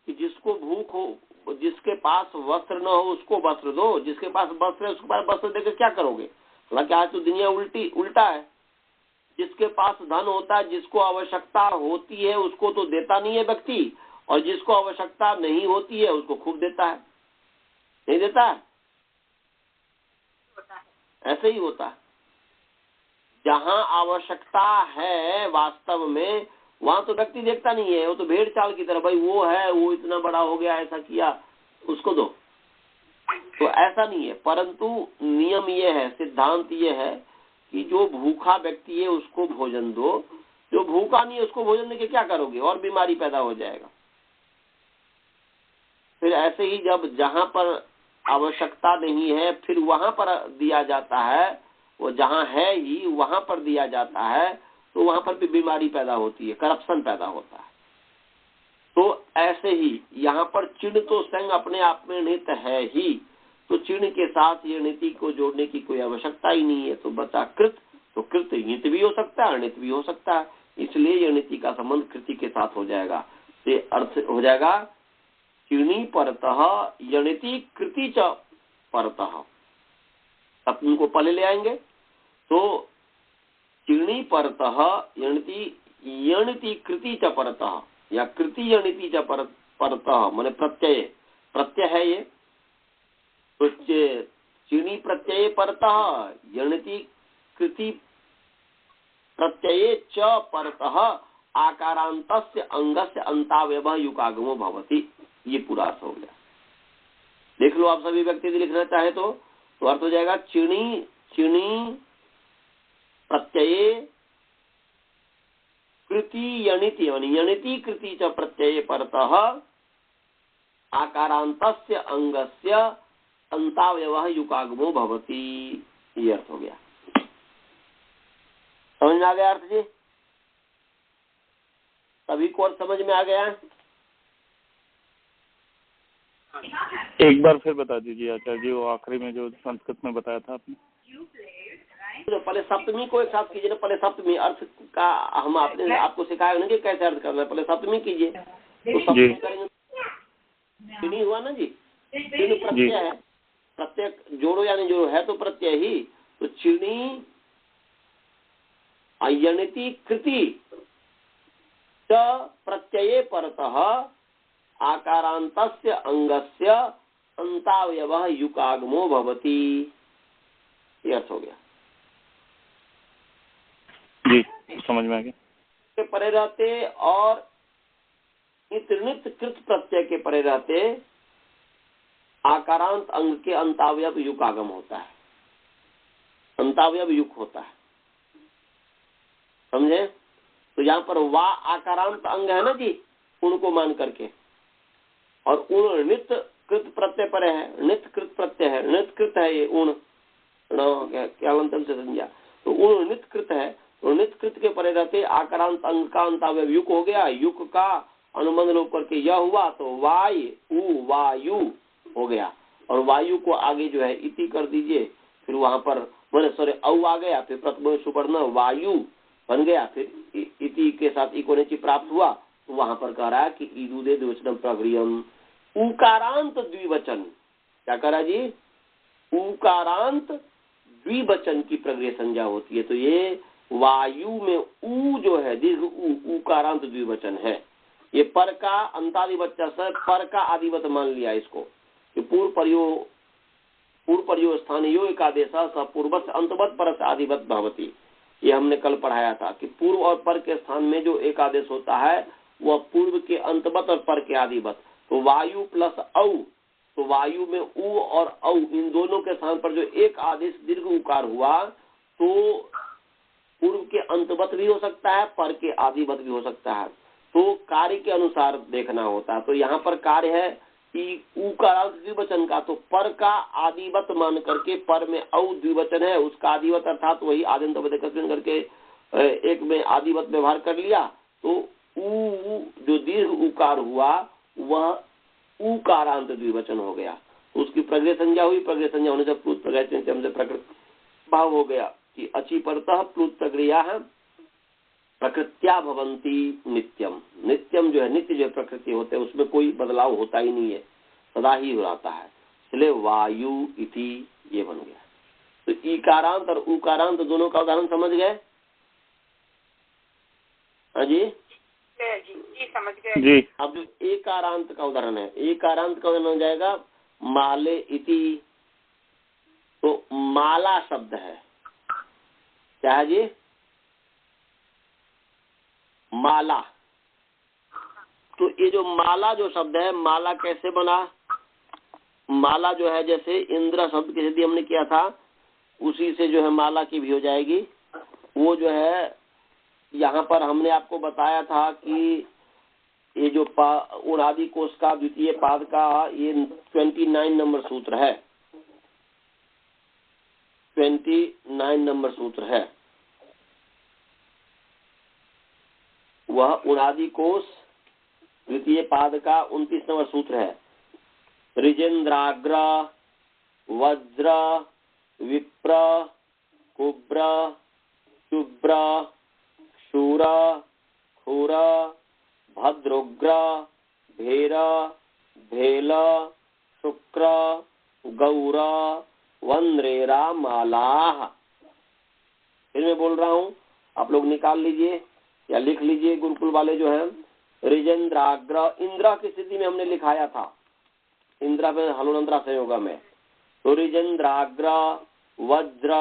कि जिसको भूख हो, जिसके पास वस्त्र न हो उसको वस्त्र दो, जिसके पास वस्त्र है उसके पास वस्त्र देकर क्या करोगे? हालांकि आज तो दुनिया उल्टा है, जिसके पास धन होता है, जिसको आवश्यकता होती है उसको तो देता नहीं है व्यक्ति, और जिसको आवश्यकता नहीं होती है उसको खूब देता है, नहीं देता है? ऐसे ही होता है। जहाँ आवश्यकता है वास्तव में वहां तो व्यक्ति देखता नहीं है, वो तो भेड़ चाल की तरह, भाई वो है, वो इतना बड़ा हो गया, ऐसा किया, उसको दो। तो ऐसा नहीं है, परंतु नियम ये है, सिद्धांत ये है कि जो भूखा व्यक्ति है उसको भोजन दो, जो भूखा नहीं है उसको भोजन देके क्या करोगे? और बीमारी पैदा हो जाएगा। फिर ऐसे ही जब जहाँ पर आवश्यकता नहीं है फिर वहां पर दिया जाता है, वो जहाँ है ही वहां पर दिया जाता है, तो वहां पर भी बीमारी पैदा होती है, करप्शन पैदा होता है। तो ऐसे ही यहाँ पर चिन्ह तो स्वयं अपने आप में नित्य है ही, तो चिन्ह के साथ ये नीति को जोड़ने की कोई आवश्यकता ही नहीं है। तो बचा कृत, तो कृत नित्य भी हो सकता है, अनित भी हो सकता है, इसलिए ये नीति का संबंध कृति के साथ हो जाएगा। ये अर्थ हो जाएगा चिणी परतः यणिति कृति च परतः। अब उनको पहले ले आएंगे, तो चिणी परतः यणिति कृति च परतः, या कृति यणिति च परतः माने प्रत्यय है ये, तो चिणी प्रत्यय परतः यणिति कृति प्रत्यय च परतः आकारांतस्य अंगस्य अंतावयवः युकागमो भवति। ये पूरा अर्थ हो गया। देख लो आप सभी व्यक्ति लिखना चाहे तो अर्थ हो जाएगा चिणी प्रत्यय कृति यणिति, यणिति कृति च प्रत्यय परतः आकारांतस्य अंगस्य अंतावयवः युकागमो भवति। ये अर्थ हो गया। समझ में आ गया अर्थ जी? सभी को अर्थ समझ में आ गया? एक बार फिर बता दीजिए आचार्य जी, वो आखिरी में जो संस्कृत में बताया था आपने। तो पहले सप्तमी को एक साथ कीजिए ना, पहले सप्तमी अर्थ का हम आपने आपको सिखाया ना कि कैसे अर्थ करना है, पहले सप्तमी कीजिए तो सप्तमी करेंगे। चिनी हुआ ना जी, चिन्ह प्रत्यय है, प्रत्यय जोड़ो या नहीं जोड़ो, है तो प्रत्यय ही, तो चिनी यणिति कृति च प्रत्यये परतः आकारांतस्य अंगस्य अंतावयवः युकागमो भवति। ये अर्थ हो गया जी, समझ में आ गया। परे रहते और नित कृत प्रत्यय के परे रहते आकारांत अंग के अंतावयव युकागम होता है, अंतावयव युक होता है, समझे? तो यहाँ पर वा आकारांत अंग है ना जी, उनको मान करके, और उण नित्य कृत प्रत्यय पर है, नित्य कृत प्रत्यय है, नित्य कृत है ये उण, क्या से समझा, तो उण नित्य कृत है, तो नित कृत के परे रहते आकारांत अंग का अंतावय युक हो गया, युक का अनुबंध लोप करके यह हुआ तो वायु हो गया, और वायु को आगे जो है इति कर दीजिए, फिर वहां पर मैंने औ आ गया, फिर प्रथम सुवर्ण वायु बन गया, फिर इति के साथ इकोनेची प्राप्त हुआ, तो वहां पर कह रहा है कि ईदुदे द्विवचनम प्रगृहम, उकारांत द्विवचन, क्या कह रहा जी, उकारांत द्विवचन की प्रगृह संज्ञा होती है। तो ये वायु में ऊ जो है दीर्घ उकारांत द्विवचन है, ये पर का अंतादिवच्चा से पर का आदिवत मान लिया इसको, कि पूर्व पर्यो स्थानीयो एकादेश पूर्वत अंतवत पर आदिवत भवती। ये हमने कल पढ़ाया था कि पूर्व और पर के स्थान में जो एक आदेश होता है वह पूर्व के अंतवत और पर के आदिवत। तो वायु प्लस औ, तो वायु में ऊ और औ इन दोनों के स्थान पर जो एक आदेश दीर्घ उकार हुआ तो पूर्व के अंतवत भी हो सकता है, पर के आदिवत भी हो सकता है, तो कार्य के अनुसार देखना होता है। तो यहाँ पर कार्य है कि उकारांत द्विवचन का, तो पर का आदिवत मान करके पर में औ द्विवचन है उसका आदिवत अर्थात वही आदिंत करके एक में आदिवत व्यवहार कर लिया, तो ऊ जो दीर्घ उकार हुआ वह उकारांत द्विवचन हो गया, तो उसकी प्रगृह संज्ञा हुई, प्रगृह संज्ञा होने से प्लुत प्रगृह प्रकृत भाव हो गया कि अची परतः प्लुत प्रक्रिया प्रकृत्या भवंती नित्यम, नित्यम जो है नित्य जो प्रकृति होते हैं उसमें कोई बदलाव होता ही नहीं है, सदा ही रहता है, इसलिए वायु इति ये बन गया। तो ईकारांत और उकारांत दोनों का उदाहरण समझ गए? हाँ जी जी समझ गए जी। अब जो एकारांत का उदाहरण है, एकारांत का उदाहरण हो जाएगा माले इति, तो माला शब्द है, क्या है जी, माला। तो ये जो माला जो शब्द है, माला कैसे बना, माला जो है जैसे इंद्र शब्द की सिद्धि हमने किया था उसी से जो है माला की भी हो जाएगी। वो जो है यहाँ पर हमने आपको बताया था कि ये जो उणादि कोश का द्वितीय पाद का ये 29 नंबर सूत्र है, 29 नंबर सूत्र है, वह उणादि कोश द्वितीय पाद का 29 नंबर सूत्र है। ऋजेन्द्राग्र वज्र विप्र कुब्र शुभ्र शूर खुर भद्रोग्र भेर भेल शुक्र गौर वंद्रेरा मालाह। फिर मैं बोल रहा हूँ, आप लोग निकाल लीजिए या लिख लीजिए, गुरुकुल वाले जो हैं। ऋजेन्द्राग्र, इंद्रा की स्थिति में हमने लिखाया था, इंद्रा में हलोनंद्रा संयोग में, तो ऋजेन्द्राग्र वज्र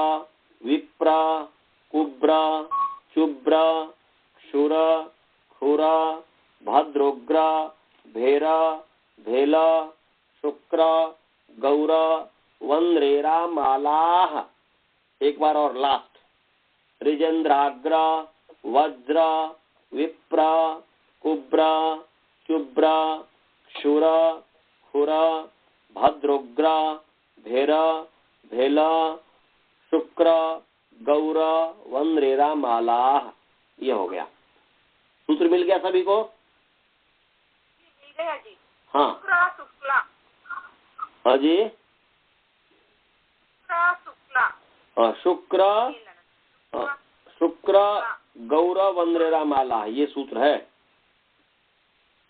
विप्र कुब्र शुभ्र क्षुर खुर भद्रोग्र भेर भेल शुक्र गौर वंद्रेरा मालाह। एक बार और लास्ट, ऋजेन्द्राग्र वज्र विप्र कुब्र शुभ्र क्षुर खुर भद्रोग्र भेर भेल शुक्र गौर वंद्रेरा मालाह। ये हो गया, सूत्र मिल गया सभी को? मिल गया जी। हाँ शुक्ला हाँ जी, शुक्ला शुक्र गौर वंद्रेरा माला, ये सूत्र है।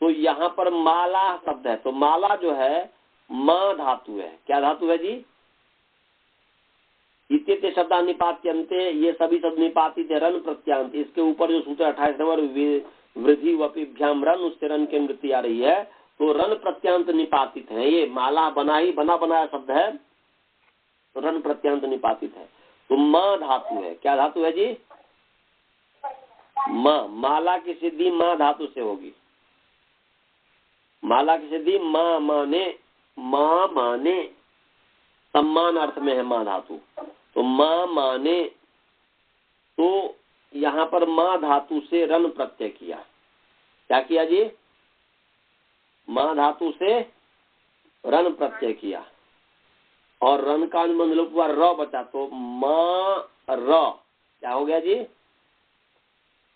तो यहाँ पर माला शब्द है, तो माला जो है माँ धातु है। क्या धातु है जी? इत्येते शब्दा निपात्यन्ते, ये सभी शब्द निपातित है रन प्रत्यांत। इसके ऊपर जो सूत्र 28 नंबर वृद्धि वपिभ्याम रन, उससे रन की वृत्ति आ रही है, तो रन प्रत्यांत निपातित है। ये माला बना बनाया शब्द है, तो रन प्रत्यांत निपातित है। तो माँ धातु है। क्या धातु है जी? माँ। माला की सिद्धि माँ धातु से होगी। माला की सिद्धि माँ माने सम्मान अर्थ में है माँ धातु, तो माँ माने, तो यहाँ पर माँ धातु से रन प्रत्यय किया। क्या किया जी? माँ धातु से रन प्रत्यय किया और रन का अनुबंध लोप हुआ, र बचा, तो माँ र क्या हो गया जी?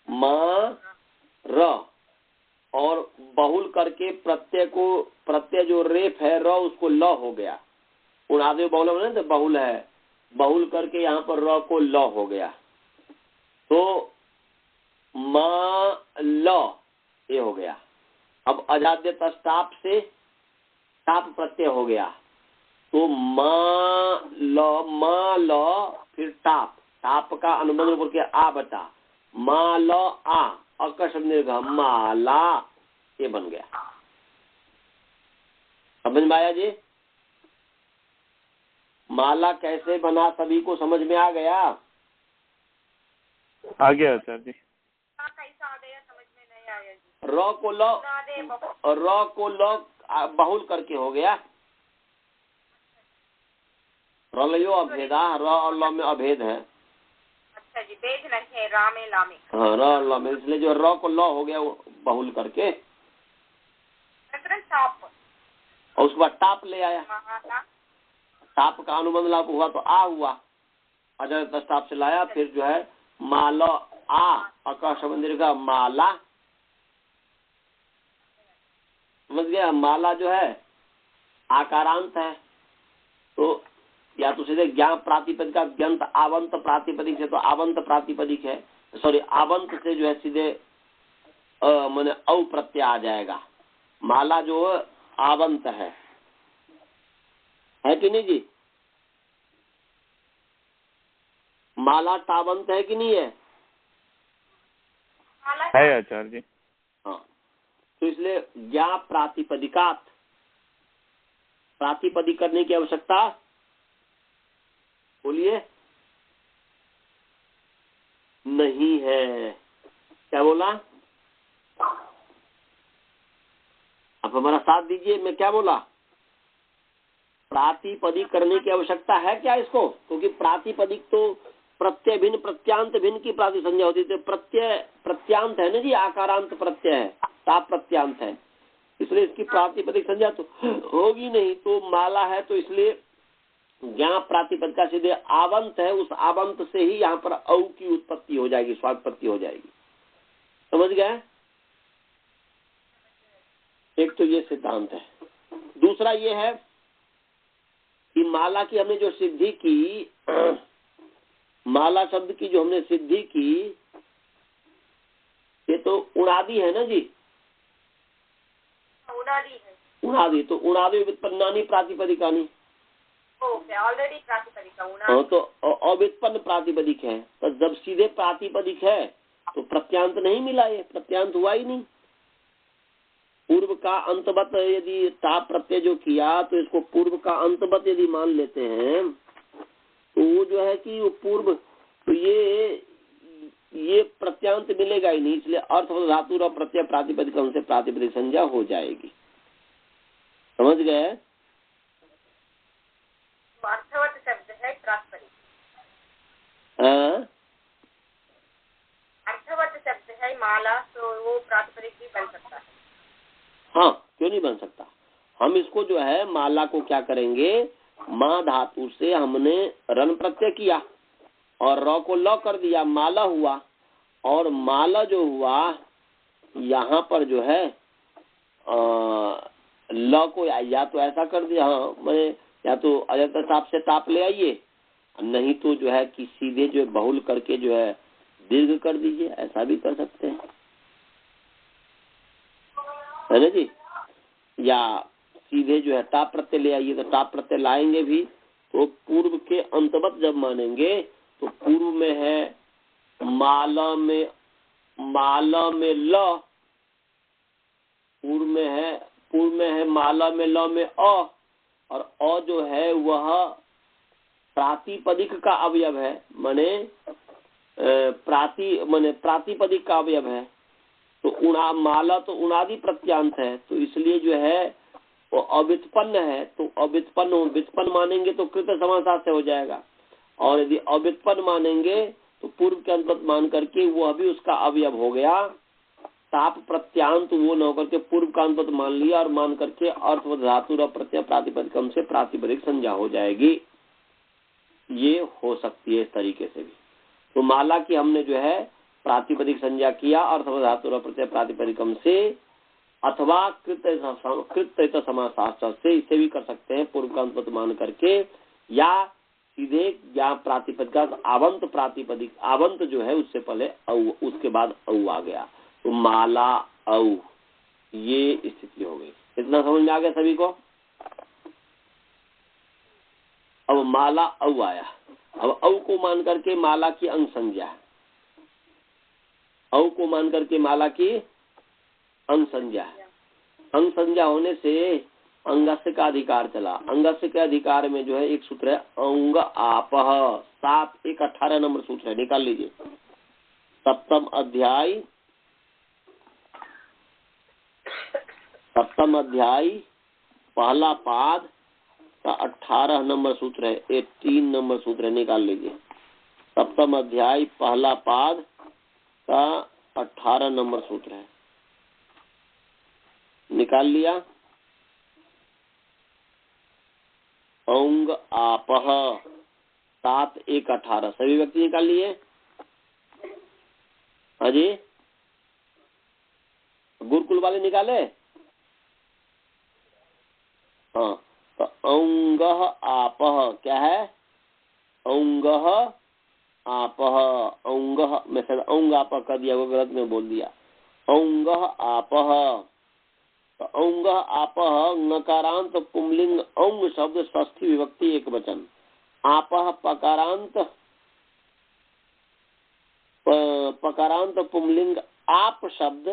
मा र, और बहुल करके प्रत्यय जो रेफ है र उसको ल हो गया। उणादि बहुल है तो बहुल है, बहुल करके यहाँ पर र को ल हो गया, तो मा ल ये हो गया। अब अजाद्य तस्ताप से ताप प्रत्यय हो गया, तो मा ल फिर ताप, ताप का अनुबंध करके आ बटा, मा ल आ अकर्षण दीर्घ माला, ये बन गया। समझ में आया जी? माला कैसे बना सभी को समझ में आ गया? आ गया आचार्य जी। कैसा आ गया समझ में नहीं आया जी। र को ल बहुल करके हो गया। रलयो अभेदा, र और ल में अभेद है। अच्छा जी, भेद नहीं है रा में ला में। हाँ, र और ल में, इसलिए जो र को ल हो गया वो बहुल करके, टाप, और उसके बाद टाप ले आया। टाप का अनुबंध लाप हुआ तो आ हुआ, अजर टाप से लाया, फिर जो है माला आ आकाश मंदिर का माला, समझ गया? माला जो है आकारांत है, तो या तो सीधे ज्ञान प्रातिपदिक का व्यंत आवंत प्रातिपदिक से, तो आवंत प्रातिपदिक है, सॉरी आवंत से जो है सीधे माने औ प्रत्यय आ जाएगा। माला जो आवंत है कि नहीं जी? माला तावंत है कि नहीं है? है आचार्य जी। हाँ, तो इसलिए ज्ञा प्रातिपदिकात, प्रातिपदिक करने की आवश्यकता, बोलिए, नहीं है। क्या बोला? आप हमारा साथ दीजिए, मैं क्या बोला? प्रातिपदिक करने की आवश्यकता है क्या इसको? क्योंकि प्रातिपदिक तो प्रत्यय भिन्न प्रत्यांत भिन्न की प्राति संज्ञा होती है। प्रत्यय प्रत्यांत है ना जी, आकारांत प्रत्यय है, ताप प्रत्यांत है, इसलिए इसकी प्रातिपदिक संज्ञा तो होगी नहीं। तो माला है तो इसलिए ज्ञान प्रातिपदिक का सीधे आवंत है, उस आवंत से ही यहाँ पर औ की उत्पत्ति हो जाएगी, स्वात्पत्ति हो जाएगी। समझ गए? एक तो ये सिद्धांत है। दूसरा ये है कि माला की हमने जो सिद्धि की, माला शब्द की जो हमने सिद्धि की, ये तो उणादि है ना जी? उणादि है। उणादि, तो उणादि व्युत्पन्नानि प्रातिपदिकानि, ऑलरेडी प्रातिपदिक, तो अव्युत्पन्न प्रातिपदिक है। तो जब सीधे प्रातिपदिक है तो प्रत्यांत नहीं मिला, ये प्रत्यांत हुआ ही नहीं। पूर्व का अंतवत यदि ताप प्रत्यय जो किया, तो इसको पूर्व का अंतवत यदि मान लेते हैं, तो वो जो है कि वो पूर्व, तो ये प्रत्यांत मिलेगा ही नहीं, इसलिए अर्थ धातु और प्रत्यय प्रातिपदिक से प्रातिपदिक संज्ञा हो जाएगी। समझ गए? अर्थवत शब्द है प्रातिपदिक, अर्थवत शब्द है माला, तो वो प्रातिपदिक भी बन सकता है। हाँ, क्यों नहीं बन सकता? हम इसको जो है माला को क्या करेंगे, माँ धातु से हमने रन प्रत्यय किया और र को ल कर दिया, माला हुआ। और माला जो हुआ यहाँ पर जो है ल को या तो ऐसा कर दिया, हाँ मैंने, या तो अजंता ताप से ताप ले आइए, नहीं तो जो है कि सीधे जो बहुल करके जो है दीर्घ कर दीजिए, ऐसा भी कर सकते हैं, है ना जी? या सीधे जो है टाप प्रत्यय ले आइए, तो टाप प्रत्यय लाएंगे भी तो पूर्व के अंतवत जब मानेंगे तो पूर्व में है माला में ल, पूर्व में है माला में ल में अ, और अ जो है वह प्रातिपदिक का अवयव है, माने प्रातिपदिक का अवयव है। तो माला तो उणादि प्रत्यांत है, तो इसलिए जो है वो अव्युत्पन्न है। तो व्युत्पन्न मानेंगे तो कृत समासार से हो जाएगा, और यदि अव्युत्पन्न मानेंगे तो पूर्व के अंतवत मान करके वह भी उसका अवयव हो गया। ताप प्रत्यांत वो न होकर के पूर्व का अंतवत मान लिया, और मान करके अर्थ धातु और प्रत्यय प्रातिपदिकम से प्रातिपदिक संज्ञा हो जाएगी। ये हो सकती है इस तरीके से भी। तो माला की हमने जो है प्रातिपदिक संज्ञा किया अर्थवत धातु प्रत्यय प्रातिपदिकम से अथवा कृत समासास्त्र से, इसे भी कर सकते हैं पूर्व का अंत मान करके, या सीधे या प्रातिपदिक आवंत प्रातिपदिक, आवंत जो है उससे पहले औ, उसके बाद औ आ गया तो माला औ, ये स्थिति हो गई। इतना समझ में आ गया सभी को? अब माला औ आया, अब औ को मान करके माला की अंग संज्ञा है, औ को मान करके माला की अंग संज्ञा है। अंग संज्ञा होने से अंगस्य का अधिकार चला। अंगस्य के अधिकार में जो है एक सूत्र है अंग आपह, 7 1 18 नंबर सूत्र है, निकाल लीजिए। सप्तम अध्याय पहला पाद का 18 नंबर सूत्र है, 18 नंबर सूत्र है, निकाल लीजिए। सप्तम अध्याय पहला पाद का 18 नंबर सूत्र है, निकाल लिया। अंग आपह 7 1 18, सभी व्यक्ति निकाल लिए? हाँ जी, गुरुकुल वाले निकाले? हाँ, तो अंग आपह क्या है? अंग आपह, अंग में से अंग आपह कर दिया, वो गलत में बोल दिया। अंग आपह, तो अंग आपह नकारांत पुंलिंग अंग शब्द षष्ठी विभक्ति एक वचन, आपह पकारांत पुंलिंग आप शब्द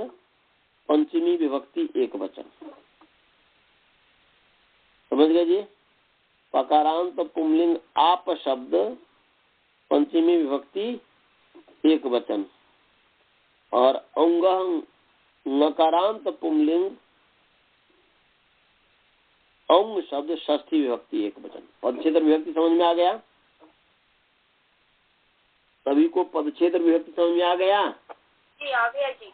पंचमी विभक्ति एक वचन। समझ गए जी? पकारांत पुंलिंग आप शब्द पंचमी विभक्ति एक वचन, और अंग नकारांत पुंलिंग अंग शब्द षष्ठी विभक्ति एक वचन। पदच्छेद विभक्ति समझ में आ गया? सभी को पदच्छेद विभक्ति समझ में आ गया? जी आ गया जी।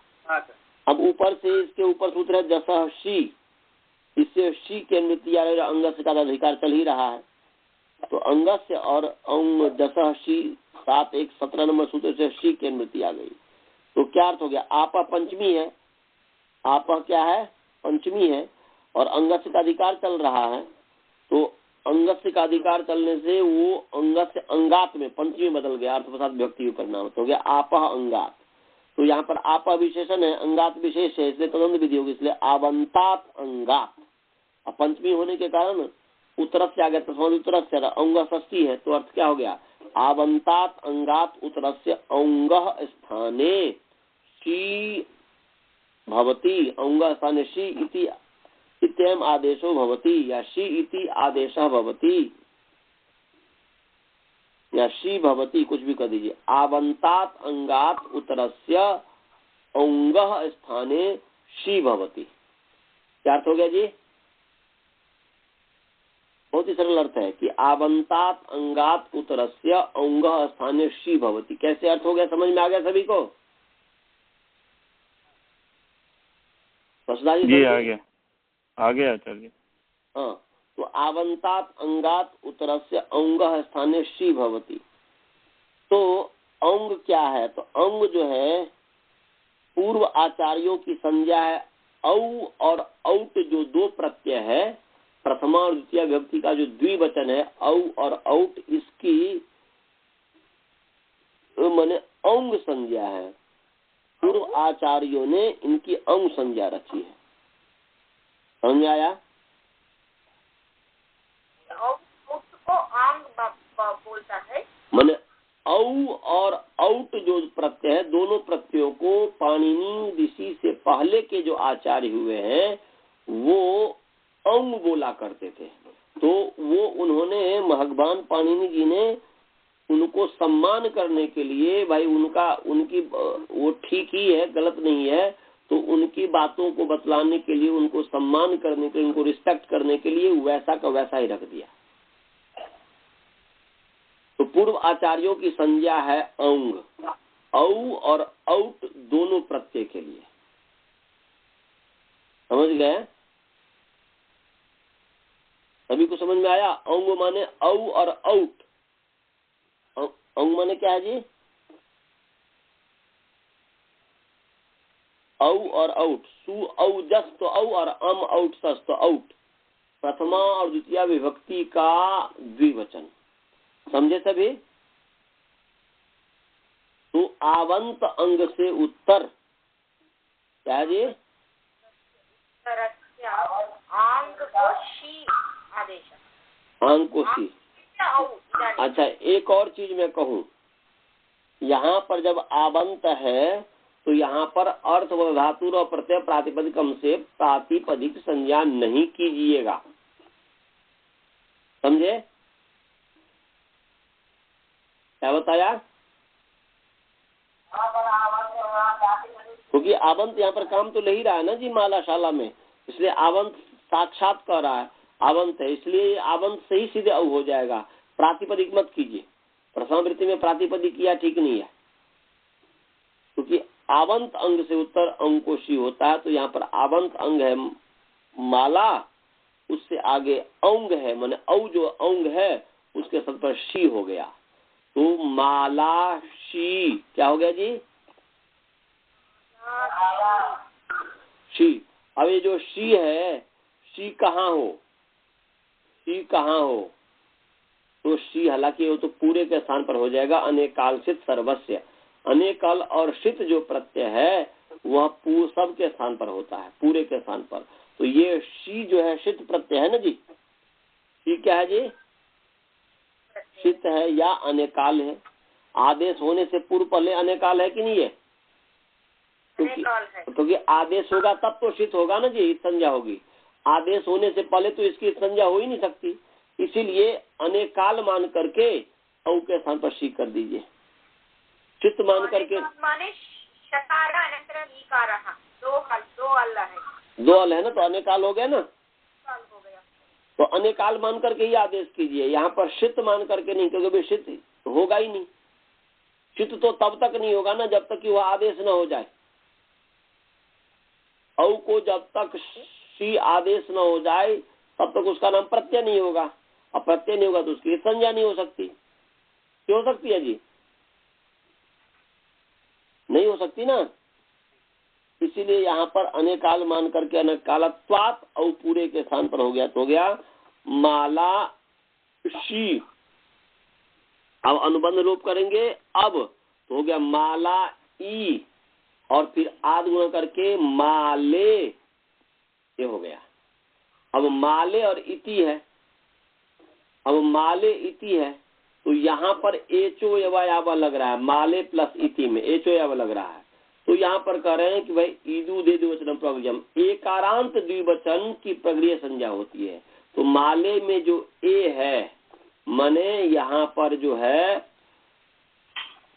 अब ऊपर से इसके ऊपर सूत्र है जसह शी, इससे शी के नृत्य अंगस्य का अधिकार चल ही रहा है, तो अंगस्य और अंग जसह शी 7 1 17 नंबर सूत्र से शी के नृत्य आ गई। तो क्या अर्थ हो गया? आपा पंचमी है, आपा क्या है? पंचमी है, और अंगस्य का अधिकार चल रहा है, तो अंगस्य का अधिकार चलने से वो अंगस्य अंगात में पंचमी बदल गया, अर्थवसात विभक्ति परिणाम तो हो गया आपह अंगात। तो यहाँ पर आपह विशेषण है, अंगात विशेष है, इसलिए तदंत विधि होगी, इसलिए आवंतात अंगात। अब पंचमी होने के कारण उत्तरस से आ गया, तो उत्तरस से अंग षष्ठी है, तो अर्थ क्या हो गया? आवंतात अंगात उत्तरस्य अंग स्थाने शी भवति, अंग स्थाने शी इति इत्ययम् आदेशो भवति, या शी इति आदेशः भवति, या शी भवति, कुछ भी कर दीजिए। आवंतात अंगात उत्तरस्य अंगः स्थाने शी भवति। क्या अर्थ हो गया जी? बहुत ही सरल अर्थ है कि आवंतात अंगात उत्तरस्य अंगः स्थाने शी भवति। कैसे अर्थ हो गया? समझ में आ गया सभी को? जी आ गया आचार्य। हाँ, तो आवंतात अंगात उत्तरस्य अंगः स्थाने शी भवति। तो अंग क्या है? तो अंग जो है पूर्व आचार्यों की संज्ञा है। औ और औट जो दो प्रत्यय है, प्रथमा और द्वितीय विभक्ति का जो द्विवचन है औ और औट, इसकी माने अंग संज्ञा है। पूर्व आचार्यों ने इनकी अंग संज्ञा रखी है। समझ आया? को आंग बोलता है, माने औ और औट जो प्रत्यय है, दोनों प्रत्ययों को पाणिनि ऋषि से पहले के जो आचार्य हुए हैं वो अंग बोला करते थे। तो वो उन्होंने भगवान पाणिनि जी ने उनको सम्मान करने के लिए, भाई उनकी वो ठीक ही है, गलत नहीं है, तो उनकी बातों को बतलाने के लिए, उनको सम्मान करने के लिए, उनको रिस्पेक्ट करने के लिए वैसा का वैसा ही रख दिया। तो पूर्व आचार्यों की संज्ञा है अंग, औ और औट दोनों प्रत्यय के लिए। समझ गए? सभी को समझ में आया? अंग माने औ और औट। अंग माने क्या है जी? औ और औट, सु औ जस तो औ और अम औट सस तो औट, प्रथमा और द्वितीय विभक्ति का द्विवचन। समझे सभी? तो आवंत अंग से उत्तर क्या जी? आंग को शी आदेश, आंग को शी। अच्छा, एक और चीज मैं कहूँ, यहाँ पर जब आवंत है तो यहाँ पर अर्थ व धातु और प्रत्यय प्रातिपदिकम से प्रातिपदिक संज्ञा नहीं कीजिएगा। समझे? क्या बताया? क्योंकि आवंत यहाँ पर काम तो ले ही रहा है ना जी मालाशाला में, इसलिए आवंत साक्षात कह रहा है आवंत है, इसलिए आवंत से ही सीधे औ हो जाएगा। प्रातिपदिक मत कीजिए, प्रथम वृत्ति में प्रातिपदिक किया ठीक नहीं है, क्योंकि आवंत अंग से उत्तर अंकोशी होता है। तो यहाँ पर आवंत अंग है माला, उससे आगे औंग है, माने औ जो औंग है उसके सद पर शी हो गया, तो माला शी क्या हो गया जी? शी। अब ये जो शी है, शी कहाँ हो? शी कहाँ हो? तो शी हालांकि वो तो पूरे के स्थान पर हो जाएगा, अनेकाल सित सर्वस्व। अनेकाल और शित जो प्रत्यय है वह सब के स्थान पर होता है, पूरे के स्थान पर। तो ये शी जो है शित प्रत्यय है ना जी। शी क्या है जी? शित है या अनेकाल है। आदेश होने से पूर्व पहले अनेकाल है कि नहीं है? क्योंकि आदेश होगा तब तो शित होगा ना जी, संज्ञा होगी। आदेश होने से पहले तो इसकी संज्ञा हो ही नहीं सकती, इसीलिए अनेकाल मान करके औ के स्थान पर शी कर दीजिए। चित्त मान करके माने शकारा अनंतर ईकारा, दो अल है ना, तो अनेकाल हो गया ना। हो गया तो अनेकाल मान करके ही आदेश कीजिए, यहाँ पर शित मान करके नहीं, क्योंकि शित होगा ही नहीं। चित्त तो तब तक नहीं होगा ना जब तक कि वह आदेश न हो जाए। औ को जब तक शी आदेश न हो जाए तब तक उसका नाम प्रत्यय नहीं होगा, और प्रत्यय नहीं होगा तो उसकी संज्ञा नहीं हो सकती। क्यों हो सकती है जी? नहीं हो सकती ना। इसीलिए यहाँ पर अनेकाल मान करके अनेकालत्वात् और पूरे के स्थान पर हो गया, तो हो गया माला शी। अब अनुबंध लोप करेंगे, अब तो हो गया माला ई, और फिर आद गुणा करके माले, ये हो गया। अब माले और इति है, अब माले इति है, तो यहाँ पर एचो यवा लग रहा है, माले प्लस इति में एचो यवा लग रहा है। तो यहाँ पर कह रहे हैं कि भाई ईदु दे द्विवचनम प्रगृहम, एकारांत द्विवचन की प्रगृह संज्ञा होती है। तो माले में जो ए है, माने यहाँ पर जो है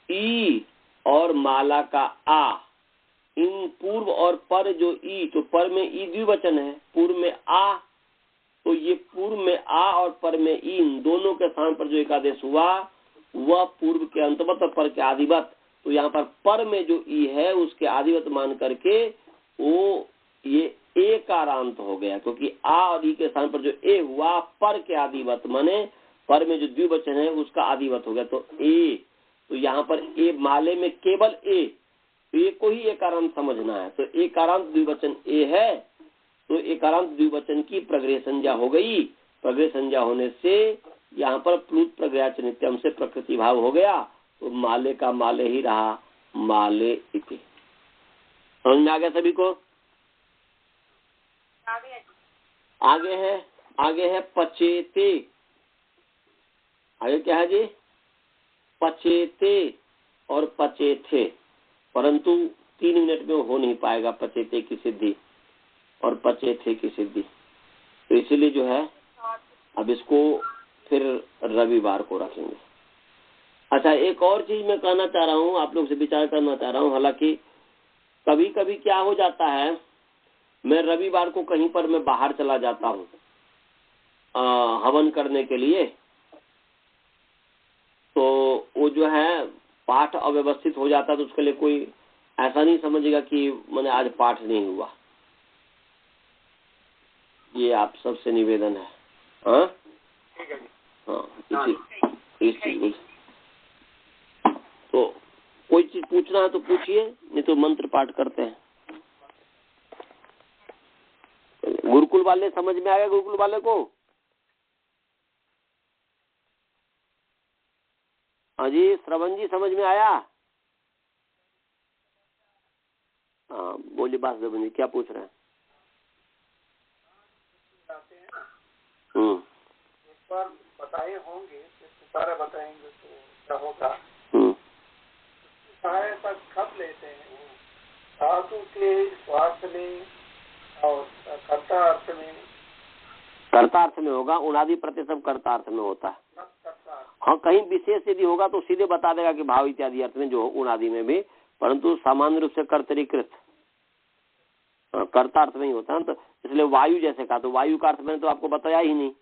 ई और माला का आ, इन पूर्व और पर जो ई, तो पर में ई द्विवचन है, पूर्व में आ, तो ये पूर्व में आ और पर में ई, इन दोनों के स्थान पर जो एक आदेश हुआ वह पूर्व के अंतवत और पर के आदिवत। तो यहाँ पर में जो ई है उसके आदिवत मान करके वो ये एकारांत हो गया, क्योंकि आ और ई के स्थान पर जो ए हुआ पर के आदिवत, माने पर में जो द्विवचन है उसका आदिवत हो गया, तो ए। तो यहाँ पर ए माले में केवल ए, तो ये को ही एकारांत समझना है। तो एकारांत द्विवचन ए है, तो एकारांत द्विवचन की प्रगृह संज्ञा हो गई। प्रगृह संज्ञा होने से यहाँ पर प्लुत प्रगृह नित्यम से प्रकृति भाव हो गया, तो माले का माले ही रहा, माले इति। समझ में आ गया सभी को? आगे है पचेते। आगे क्या है जी? पचेते और पचेथे, परंतु 3 मिनट में हो नहीं पाएगा पचेते की सिद्धि और पचेथे की सिद्धि, तो इसीलिए जो है अब इसको फिर रविवार को रखेंगे। अच्छा, एक और चीज मैं कहना चाह रहा हूँ, आप लोग से विचार करना चाह रहा हूँ। हालांकि कभी कभी क्या हो जाता है, मैं रविवार को कहीं पर मैं बाहर चला जाता हूँ हवन करने के लिए, तो वो जो है पाठ अव्यवस्थित हो जाता है, तो उसके लिए कोई ऐसा नहीं समझेगा कि मैंने आज पाठ नहीं हुआ। ये आप सबसे निवेदन है। हाँ इस चीज तो कोई चीज पूछना है तो पूछिए, नहीं तो मंत्र पाठ करते हैं। गुरुकुल वाले समझ में आया? गुरुकुल वाले को? हाँ जी, श्रवण जी समझ में आया? हाँ बोलिए बात श्रवण जी, क्या पूछ रहे हैं? एक बार बताए होंगे, सारा बताएंगे तो क्या होगा। सहायता कब लेते हैं? धातु के स्वार्थ में और कर्ता अर्थ में? कर्ता अर्थ में होगा, उनादि प्रत्यय सब कर्ता अर्थ में होता है। हाँ कहीं विशेष यदि होगा तो सीधे बता देगा कि भाव इत्यादि अर्थ में जो उनादि में भी, परंतु सामान्य रूप से कर्तरीकृत कर्ता अर्थ में ही होता है। तो इसलिए वायु जैसे कहा, तो वायु का अर्थ मैंने तो आपको बताया ही नहीं।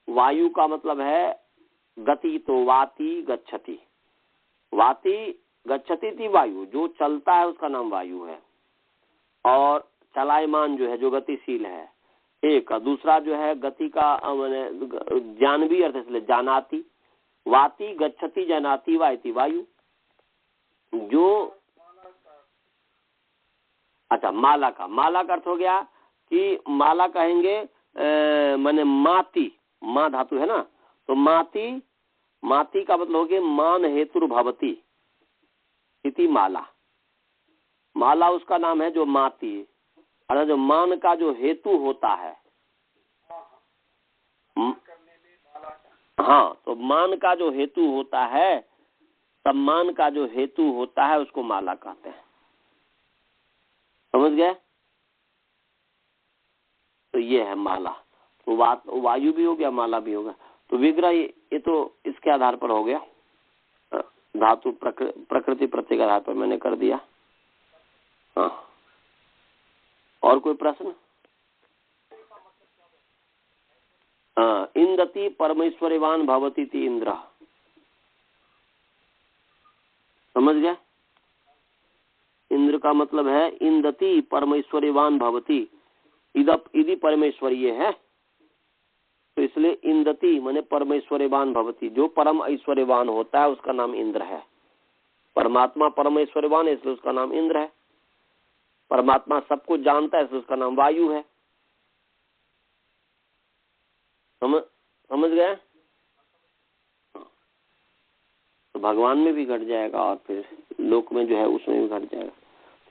वायु का मतलब है गति, तो वाति गच्छति, वाति गच्छति थी वायु, जो चलता है उसका नाम वायु है। और चलायमान जो है, जो गतिशील है एक। दूसरा जो है गति का मैंने जानवी अर्थ, इसलिए जानाति, वाति गच्छति जानाति वायति वायु। जो अच्छा माला का, माला का अर्थ हो गया कि माला कहेंगे माने माति, माँ धातु है ना, तो माति, माति का मतलब हो गया मान हेतु भवती इति माला। माला उसका नाम है जो माति, अरे जो मान का जो हेतु होता है। हाँ तो मान का जो हेतु होता है, सम्मान का जो हेतु होता है उसको माला कहते हैं। समझ गए? तो ये है माला। तो वायु भी हो गया, माला भी होगा। तो विग्रह ये तो इसके आधार पर हो गया, धातु प्रकृति प्रत्यय के आधार पर मैंने कर दिया। हाँ और कोई प्रश्न? हाँ, इंदति परमेश्वरीवान भवती थी इंद्र। समझ गए? इंद्र का मतलब है इंदति परमेश्वरीवान भवती, इदि परमेश्वरीय है, तो इसलिए इंदति माने परमेश्वरीवान भवती, जो परम ऐश्वर्यवान होता है उसका नाम इंद्र है। परमात्मा परम ऐश्वर्यवान है इसलिए उसका नाम इंद्र है। परमात्मा सब कुछ जानता है इसलिए उसका नाम वायु है। समझ गए? तो भगवान में भी घट जाएगा और फिर लोक में जो है उसमें भी घट जाएगा।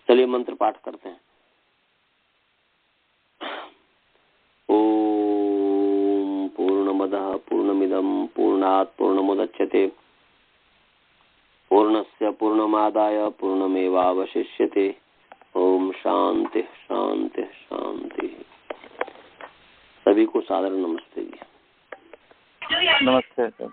चलिए मंत्र पाठ करते हैं। ओम पूर्णमदः पूर्णमिदं पूर्णात् पूर्णमुदच्यते पूर्णस्य पूर्णमादाय पूर्णमेवावशिष्यते। ओम शांति शांति शांति। सभी को सादर नमस्ते जी। नमस्ते सर।